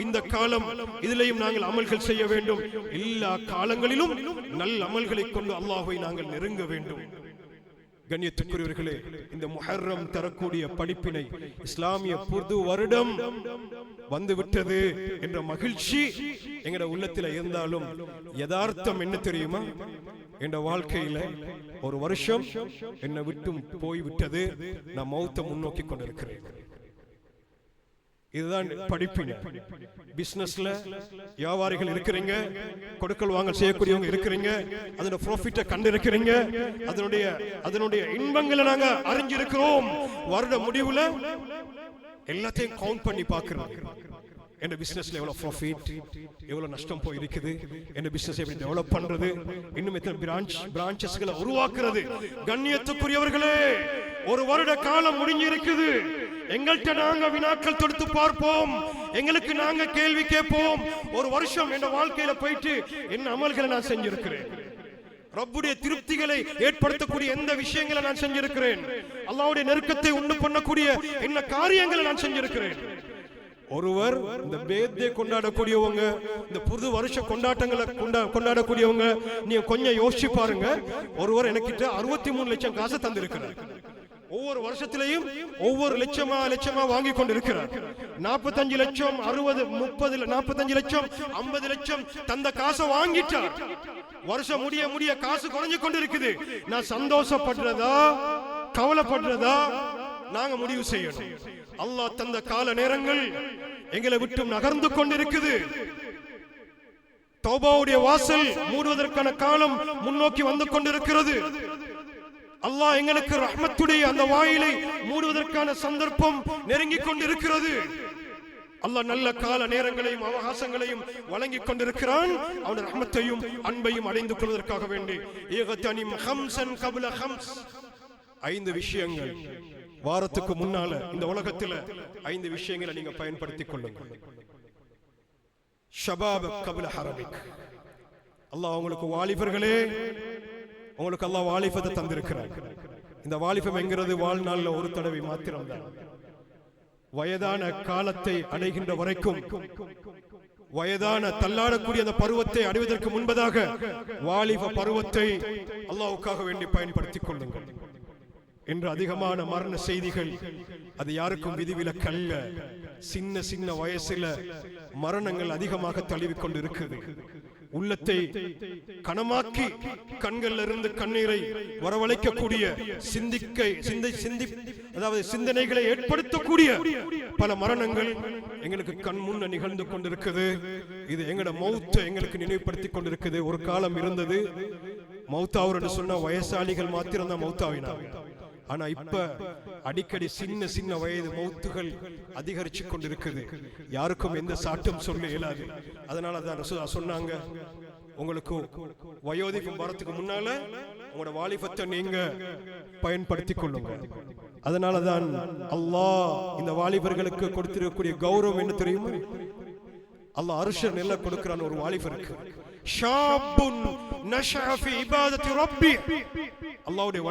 இந்த காலம் இதிலேயும் நாங்கள் அமல்கள் செய்ய வேண்டும். எல்லா காலங்களிலும் நல்ல அமல்களை கொண்டு அல்லாஹ்வை நாங்கள் நெருங்க வேண்டும். கண்ணியத்துக்குரியவர்களே, இந்த முஹர்ரம் தரக்கூடிய படிப்பினை, இஸ்லாமிய புது வருடம் வந்துவிட்டது என்ற மகிழ்ச்சி எங்கட உள்ளத்தில் இருந்தாலும் யதார்த்தம் என்ன தெரியுமா? என்ற வாழ்க்கையில ஒரு வருஷம் என்னை விட்டும் போய்விட்டது. நான் மௌத்தை முன்னோக்கி கொண்டிருக்கிறேன். இதுதான் படிப்பினை. பிசினஸ்ல வியாபாரிகள் இருக்கிறீங்க, கொடுக்கல் வாங்கல் செய்யக்கூடியவங்க இருக்கிறீங்க, அதோட ப்ராஃபிட்டை கண்டு இருக்கிறீங்க, அதனுடைய இன்பங்களை நாங்க அறிஞ்சிருக்கிறோம். வருட முடிவுல எல்லாத்தையும் கவுண்ட் பண்ணி பார்க்கிறோம். என்ன பிசினஸ்ல எவ்வளவு ப்ராஃபிட், எவ்வளவு நஷ்டம் போய் இருக்குது, என்ன பிசினஸ் எப்படி டெவலப் பண்றது, இன்னும் எத்தனை பிரான்ச்சஸ்களை உருவாக்குறது. கண்ணியத்துக்குரியவர்களே, ஒரு வருட காலம் முடிஞ்சிருக்குது. எங்கள்கிட்ட நாங்க வினாக்கள் தொடுத்து பார்ப்போம், எங்களுக்கு நாங்க கேள்வி கேட்போம். ஒரு வருஷம் என் வாழ்க்கையில போயிட்டு என்ன அமல்களை நான் செஞ்சிருக்கிறேன், ரப்புடைய திருப்திகளை ஏற்படுத்தக்கூடிய எந்த விஷயங்களை நான் செஞ்சிருக்கிறேன், அல்லாஹ்வுடைய நெருக்கத்தை உண்டு பண்ணக்கூடிய என்ன காரியங்களை நான் செஞ்சிருக்கிறேன். ஒருவர் இந்த பேர்த்டே கொண்டாடக்கூடியவங்க, இந்த புது வருஷ கொண்டாட்டங்களை கொண்டாடக்கூடியவங்க, நீங்க கொஞ்சம் யோசிச்சு பாருங்க. ஒருவர் எனக்கிட்ட 63 லட்சம் காசு தந்திருக்கிறார். ஒவ்வொரு வருஷத்திலையும் ஒவ்வொரு லட்சமா வாங்கி கொண்டிருக்கிறார். 45 லட்சம் 60 30 45 லட்சம் 50 லட்சம் தந்த காசை வாங்கிட்டார். வருஷம் முடிய காசு குறைஞ்சு கொண்டிருக்குது. நான் சந்தோஷப்படுறதா கவலைப்படுறதா நாங்க முடிவு செய்யணும். அல்லாஹ் தந்த கால நேரங்கள் எங்களை விட்டு நகர்ந்து கொண்டிருக்குது. தௌபாவுடைய வாசல் மூடுவதற்கான காலம் முன்னோக்கி வந்து கொண்டிருக்கிறது. அல்லாஹ் எங்களுக்கு ரஹ்மத்துடைய அந்த வாயிலை மூடுவதற்கான சந்தர்ப்பம் நெருங்கி கொண்டிருக்கிறது. அல்லாஹ் நல்ல கால நேரங்களையும் அவகாசங்களையும் வழங்கி கொண்டிருக்கிறான். அவன் ரஹ்மத்தையும் அன்பையும் அடைந்து கொள்வதற்காக வேண்டி ஏகத்தனிம் ஹம்சன் கப்ல ஹம்ஸ், 5 விஷயங்கள் வாரத்துக்கு முன்னால இந்த உலகத்துல 5 விஷயங்களை நீங்க பயன்படுத்திக் கொள்ளுங்கள். ஷபாப் கப்ல ஹரமிக். அல்லாஹ் உங்களுக்கு வாலிபர்களே, உங்களுக்கு அல்லாஹ் வாலிபத்தை தந்திருக்கிறார். இந்த வாலிபம் என்கிறது வாழ்நாள்ல ஒரு தடவை மாத்திரம்தான். வயதான காலத்தை அடைகின்ற வரைக்கும், வயதான தள்ளாடக்கூடிய அந்த பருவத்தை அடைவதற்கு முன்பதாக வாலிப பருவத்தை அல்லாஹ்வுக்காக வேண்டி பயன்படுத்திக் கொள்ளுங்கள். என்று அதிகமான மரண செய்திகள், அது யாருக்கும் விதிவிலக்கல்ல. சின்ன சின்ன வயசுல மரணங்கள் அதிகமாக தழுவிக் கொண்டு இருக்குது. உள்ளத்தை கனமாக்கி கண்கள்ல இருந்து கண்ணீரை வரவழைக்கக்கூடிய அதாவது சிந்தனைகளை ஏற்படுத்தக்கூடிய பல மரணங்கள் எங்களுக்கு கண் முன்ன நிகழ்ந்து கொண்டிருக்குது. இது எங்கட மௌத்தை எங்களுக்கு நினைவுபடுத்திக் கொண்டிருக்குது. ஒரு காலம் இருந்தது, மௌத்தாவர்னு சொன்ன வயசாளிகள் மாத்திரம் தான் மௌத்தாவினாங்க. ஆனா இப்ப அடிக்கடி சின்ன சின்ன வயது மௌத்துகள் அதிகரிச்சு கொண்டிருக்குது. யாருக்கும் எந்த சாட்டும் சொல்ல இயலாது. அதனால தான் ரசூலுல்லாஹ் சொன்னாங்க, உங்களுக்கு வயோதிகம் வரத்துக்கு முன்னால உங்களோட வாலிபத்தை நீங்க பயன்படுத்திக் கொள்ளுங்க. அதனாலதான் அல்லாஹ் இந்த வாலிபர்களுக்கு கொடுத்திருக்கக்கூடிய கௌரவம் என்ன தெரியுமா? அல்லாஹ் அர்ஷர் நெல்ல கொடுக்கிறான் ஒரு வாலிபருக்கு. ஷாபுன் நஷஅ ஃபீ இபாதத்தி ரப்பி. அல்லாஹ்வுடைய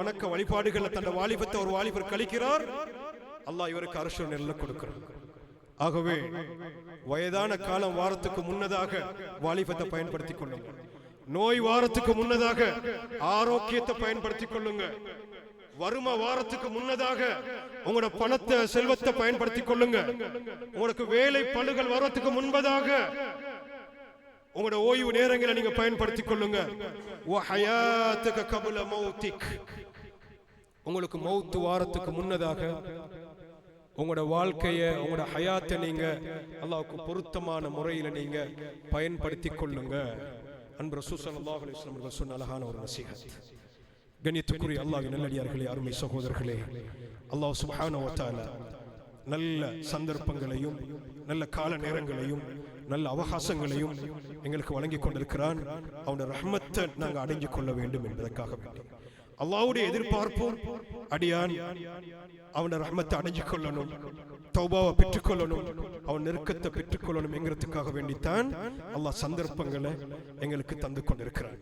வணக்க வழிபாடுகள்ல தன்னுடைய வாலிபத்தை ஒரு வாலிபர் கழிக்கிறார், அல்லாஹ் இவருக்கு அர்ஷர் நெல்ல கொடுக்கிறார். ஆகவே வயதான காலம் வாரத்துக்கு முன்னதாக வாலிபத்தை பயன்படுத்திக் கொள்ளுங்க. நோய் வாரத்துக்கு முன்னதாக ஆரோக்கியத்தை பயன்படுத்திக் கொள்ளுங்க. வறுமை வாரத்துக்கு முன்னதாக உங்களோட பணத்தை செல்வத்தை பயன்படுத்திக் கொள்ளுங்க. உங்களுக்கு வேலை பழுகள் வரத்துக்கு முன்பதாக உங்களோட ஓய்வு நேரங்களை நீங்க பயன்படுத்திக் கொள்ளுங்க. உங்களுக்கு மௌத்து வாரத்துக்கு முன்னதாக உங்களோட வாழ்க்கைய, உங்களோட ஹயாத்தை நீங்க அல்லாஹ்வுக்கு பொருத்தமான முறையில நீங்க பயன்படுத்திக் கொள்ளுங்க. அன்பு ரசூல் ஸல்லல்லாஹு அலைஹி வஸல்லம் அவர்கள் சொன்ன அழகான ஒரு நசீஹத். கண்ணியத்துக்குரிய அல்லாஹ்வின் நல்லடியார்களே, அருமை சகோதரர்களே, அல்லாஹ் சுப்ஹானஹு வ தஆலா நல்ல சந்தர்ப்பங்களையும் நல்ல கால நேரங்களையும் நல்ல அவகாசங்களையும் எங்களுக்கு வழங்கி கொண்டிருக்கிறான். அவனுடைய ரஹ்மத்தை நாங்கள் அடைஞ்சு கொள்ள வேண்டும் என்பதற்காக வேண்டி அல்லாஹ்வுடைய எதிர்பார்ப்போம் அடியான் அவனுடைய ரஹ்மத்தை அடைஞ்சு கொள்ளணும், தௌபாவை பெற்றுக்கொள்ளணும், அவன் நெருக்கத்தை பெற்றுக்கொள்ளணும் என்கிறதுக்காக வேண்டித்தான் அல்லாஹ் சந்தர்ப்பங்களை எங்களுக்கு தந்து கொண்டிருக்கிறான்.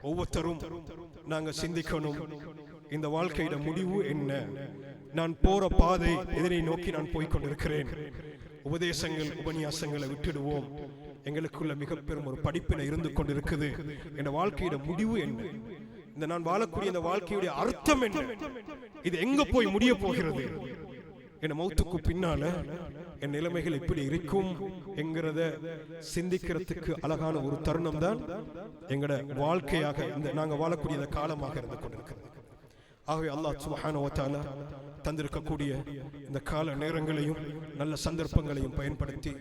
ஒவ்வொருத்தரும் நாங்க சிந்திக்கணும், இந்த வாழ்க்கையிட முடிவு என்ன? நான் போற பாதை எதனை நோக்கி நான் போய்கொண்டிருக்கிறேன்? உபதேசங்கள் உபன்யாசங்களை விட்டுடுவோம். எங்களுக்குள்ள மிக பெரும் ஒரு படிப்பினை இருந்து கொண்டிருக்குது. என் வாழ்க்கையிட முடிவு என்ன? இந்த நான் வாழக்கூடிய இந்த வாழ்க்கையுடைய அர்த்தம் என்ன? இது எங்க போய் முடிய போகிறது? என் மௌத்துக்கு பின்னால என் நிலைமைகள் எப்படி இருக்கும் என்கிறத சிந்திக்கிறதுக்கு அழகான ஒரு தருணம் தான் எங்கட வாழ்க்கையாக இந்த நாங்க வாழக்கூடிய இந்த காலமாக இருந்து கொண்டிருக்கிறது. ஆகவே அல்லாஹ் சுப்ஹானஹு வ தஆலா தந்திருக்கக்கூடிய இந்த கால நேரங்களையும் நல்ல சந்தர்ப்பங்களையும் பயன்படுத்தி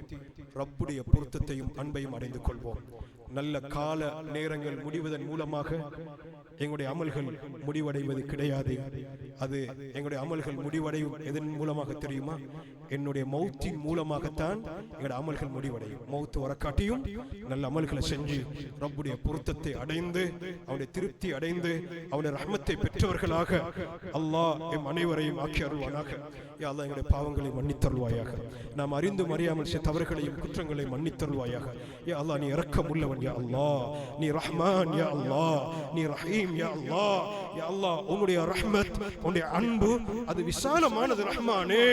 ரப்புடைய பொருத்தத்தையும் அன்பையும் அடைந்து கொள்வோம். நல்ல கால நேரங்கள் முடிவதன் மூலமாக எங்களுடைய அமல்கள் முடிவடைவது கிடையாது. அது எங்களுடைய அமல்கள் முடிவடையும் எதன் மூலமாக தெரியுமா? என்னுடைய மௌத்தின் மூலமாகத்தான் எங்களுடைய அமல்கள் முடிவடையும். மௌத்து வரக்காட்டியும் நல்ல அமல்களை செஞ்சு ரப்புடைய பொருத்தத்தை அடைந்து அவனுடைய திருப்தி அடைந்து அவனுடைய ரஹ்மத்தை பெற்றவர்களாக அல்லாஹ் எம் அனைவரையும் ஆக்கி அருள்வானாக. யா அல்லாஹ் எங்களுடைய பாவங்களை மன்னித்தருள்வாயாக. நாம் அறிந்தும் அறியாமல் செய்த தவறுகளையும் குற்றங்களை மன்னித்தருள்வாயாக. யா அல்லாஹ் நீ இரக்கம் உள்ளவன். யா அல்லாஹ் நீ ரஹ்மான். யா அல்லாஹ் நீ ரஹீம். யா அல்லாஹ் யா அல்லாஹ் உன்னுடைய ரஹ்மத் உன்னுடைய அன்பு அது விசாலமானது. ரஹ்மானே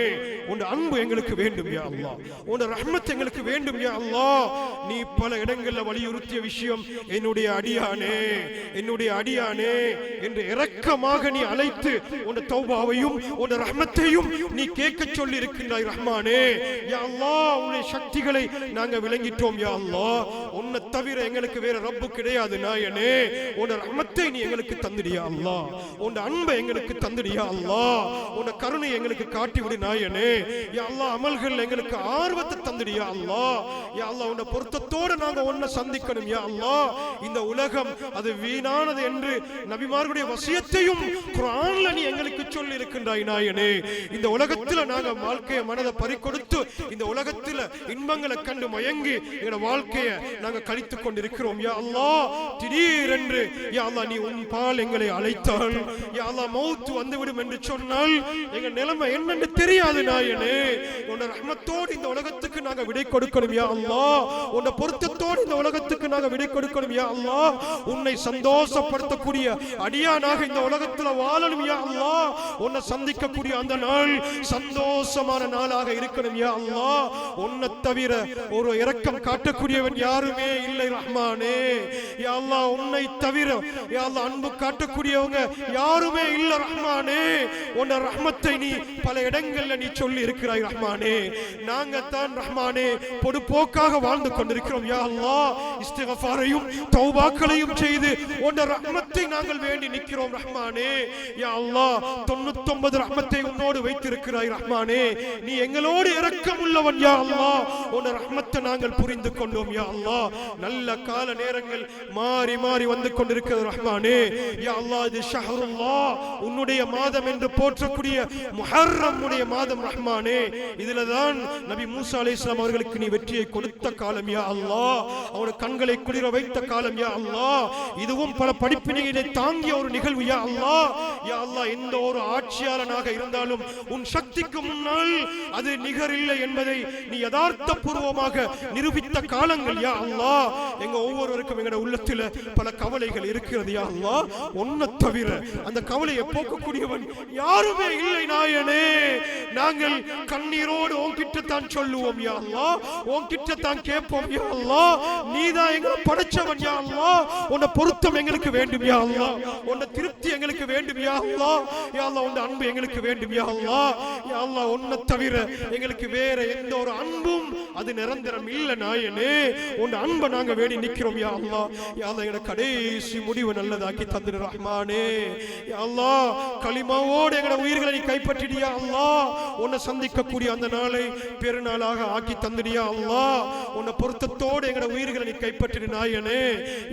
உன்னுடைய அன்பு எங்களுக்கு வேண்டும். யா அல்லாஹ் உன்னுடைய ரஹ்மத் எங்களுக்கு வேண்டும். யா அல்லாஹ் நீ பல இடங்கள்ல வலியுறுத்திய விஷயம், என்னுடைய அடியானே என்னுடைய அடியானே என்று இரக்கமாக நீ அழைத்து உன்னுடைய தௌபாவையும் உன்னுடைய ரஹ்மத்தையும் நீ கேட்க சொல்லி இருக்கின்றாய். ரஹ்மானே யா அல்லாஹ் உன்னுடைய சக்திகளை நாங்க விளங்கிட்டோம். யா அல்லாஹ் உன்னை தவிர எங்களுக்கு வேற ரப்பு கிடையாது. நாயனே உன்னுடைய ரஹ்மத்தை நீ எங்களுக்கு தந்திடியா அல்லாஹ், உன்னுடைய அன்பை எங்களுக்கு தந்திடியா அல்லாஹ், உன்னுடைய கருணை எங்களுக்கு காட்டி விடு நாயனே. யா அல்லாஹ் அமல்கள் எங்களுக்கு ஆர்வத்தை தந்திடியா அல்லாஹ். யா அல்லாஹ் உன்னுடைய பொருத்தத்தோடு நாங்க ஒன்ன சந்திக்கணும். யா அல்லாஹ் இந்த உலகம் அது வீணானது என்று நபிமார்களுடைய வசியத்தையும் குர்ஆன்ல நீ எங்களுக்கு சொல்லி இருக்கின்றாய் நாயனே. இந்த உலகத்துல நாங்க வாழ்க்கைய மனதை பறிகொடுத்து இந்த உலகத்துல இன்பங்களை கண்டு மயங்கி எங்க வாழ்க்கைய நாங்க கழித்துக் கொண்டிருக்கிறோம். யா அல்லாஹ் திடீரென்று யா அல்லாஹ் நீ உன் பால் எங்களை அழைத்தால், யா அல்லாஹ் மௌத் வந்துவிடும் என்று சொன்னால் எங்க நிலைமை என்னன்னு தெரியாது நாயனே. உன்னுடைய ரஹ்மத்தோடு இந்த உலகத்துக்கு நாங்க விடை கொடுக்கணும் யா அல்லாஹ். உன்னுடைய பொருத்தத்தோடு இந்த உலகத்துக்கு நாங்க விடை கொடுக்கணும் யா அல்லாஹ். உன்னை சந்தோஷப்படுத்தக்கூடிய அடியானாக இந்த உலகத்துல வாழணும் யா அல்லாஹ். உன்னை சந்திக்கக்கூடிய அந்த நாள் சந்தோஷமான நாளாக இருக்கணும் யா அல்லாஹ். உன்னை தவிர ஒரு இரக்கம் காட்டக்கூடியவன் யாருமே இல்லை ரஹ்மானே. யா அல்லாஹ் உன்னை தவிர யா அல்லாஹ் அன்பு காட்டக்கூடியவங்க யாருமே இல்ல ரஹ்மானே. உன்ன ரஹ்மத்தை நீ பல இடங்கள்ல நீ சொல்லி இருக்கிறாய் ரஹ்மானே. நாங்க தான் ரஹ்மானே பொடுபோக்காக வாழ்ந்து கொண்டிருக்கிறோம் யா அல்லாஹ். இஸ்திக்ஃபாரையும் தௌபாக்களையும் செய்து உன்ன ரஹ்மத்தை நாங்கள் வேண்டி நிற்கிறோம் ரஹ்மானே. யா அல்லாஹ் 99 ரஹ்மத்தை உன்னோடு வைத்திருக்கிறாய் ரஹ்மானே. நீ எங்களோடு இரக்கம் உள்ளவன் யா அல்லாஹ். உன்ன ரஹ்மத்தை நாங்கள் புரிந்து கொண்டோம் யா அல்லாஹ். நல்ல கால நேரங்கள் மாறி மாறி வந்து கொண்டிருக்கிறது ரஹ்மானே. யா அல்லாஹ் இது ஷஹ்ருல்லாஹ் உன்னுடைய மாதம் என்று போற்றக்கூடிய முஹர்ரம் உடைய மாதம் ரஹ்மானே. இதுல தான் நபி மூசா அலைஹிஸ்ஸலாம் அவர்களுக்கு நீ வெற்றியை கொடுத்த காலம் யா அல்லாஹ். அவருடைய கண்களை குளிர வைத்த காலம் யா அல்லாஹ். இதுவும் பல படிப்பினைகளை தாங்கிய ஒரு நிகழ்வு யா அல்லாஹ். யா அல்லாஹ் எந்த ஒரு ஆட்சியாளனாக இருந்தாலும் உன் சக்திக்கு முன்னால் அது நிகர் இல்லை என்பதை நீ யதார்த்த பூர்வமாக நிரூபித்த காலங்கள் யா அல்லாஹ். எங்க ஒவ்வொருவருக்கும் எங்களுடைய உள்ளத்தில் பல கவலைகள் இருக்கிறது யா அல்லாஹ். உன்னை தவிர அந்த கவலையை போக்கக்கூடியவன் யாருமே இல்லை நாயனே. நாங்கள் கண்ணீரோடு உன்கிட்ட தான் சொல்லுவோம் யா அல்லாஹ். உன்கிட்ட தான் கேட்போம் யா அல்லாஹ். நீதான் எங்களை படைச்சவன் யா அல்லாஹ். உன்னை பொருத்தம் எங்களுக்கு வேண்டும் யா அல்லாஹ். உன்னை திருப்தி எங்களுக்கு வேண்டும் யா அல்லாஹ். யா அல்லாஹ் உன்னை அன்பு எங்களுக்கு வேண்டும் யா அல்லாஹ். யா அல்லாஹ் உன்னை தவிர எங்களுக்கு வேற எந்த ஒரு அன்பும் அது நிரந்தரம் இல்ல நாயனே. உன் அன்பை நாங்க வேண்டி நிக்கிறோம் யா அல்லாஹ். யா அல்லாஹ் எங்க கடைசி முடிவு நல்லதாக்கி தந்திரு ரஹ்மானே. யா அல்லாஹ் கலிமாவோடு எங்க உயிர்களை நீ கைப்பற்றிடியா அல்லாஹ். உன்னை சந்திக்கக்கூடிய அந்த நாளை பெருநாளாக ஆக்கி தந்திடியா அல்லாஹ். உன்னை பொருத்தத்தோடு எங்க உயிர்களை நீ கைப்பற்றிடு நாயனே.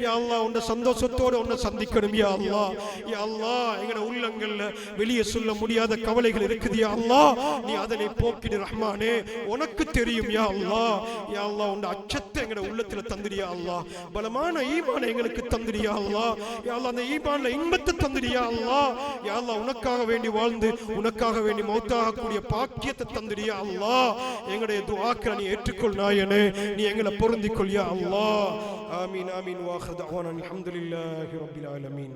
யா அல்லாஹ் உன்னை சந்தோஷத்தோடு உன்னை சந்திக்கணும் யா அல்லாஹ். யா அல்லாஹ் எங்க உள்ளங்கள்ல வெளியே சொல்ல முடியாத கவலைகள் இருக்குது யா அல்லாஹ். நீ அதனை போக்கிடு ரஹ்மானே. உனக்கு தெரியும் யா அல்லாஹ். யா அல்லாஹ் உன்னை அச்சத்தை எங்க உள்ளத்துல தந்திடியா அல்லாஹ். பலமான ஈமானை எங்களுக்கு தந்திடியா அல்லாஹ். யா அல்லாஹ் அந்த ஈமான்ல இன்பத்தை தந்திடியா அல்லாஹ். யா அல்லாஹ் உனக்காக வேண்டி வாழ்ந்து உனக்காக வேண்டி மௌத்தாகக்கூடிய பாக்கியத்தை தந்திடியா அல்லாஹ். எங்களுடைய துஆக்களை நீ ஏற்றுக்கொள் நாயனே. நீ எங்களை பொருந்திக்கொள் யா அல்லாஹ். ஆமீன் ஆமீன். வாஹிர் தஅவானா அல்ஹம்துலில்லாஹி ரப்பில் ஆலமீன்.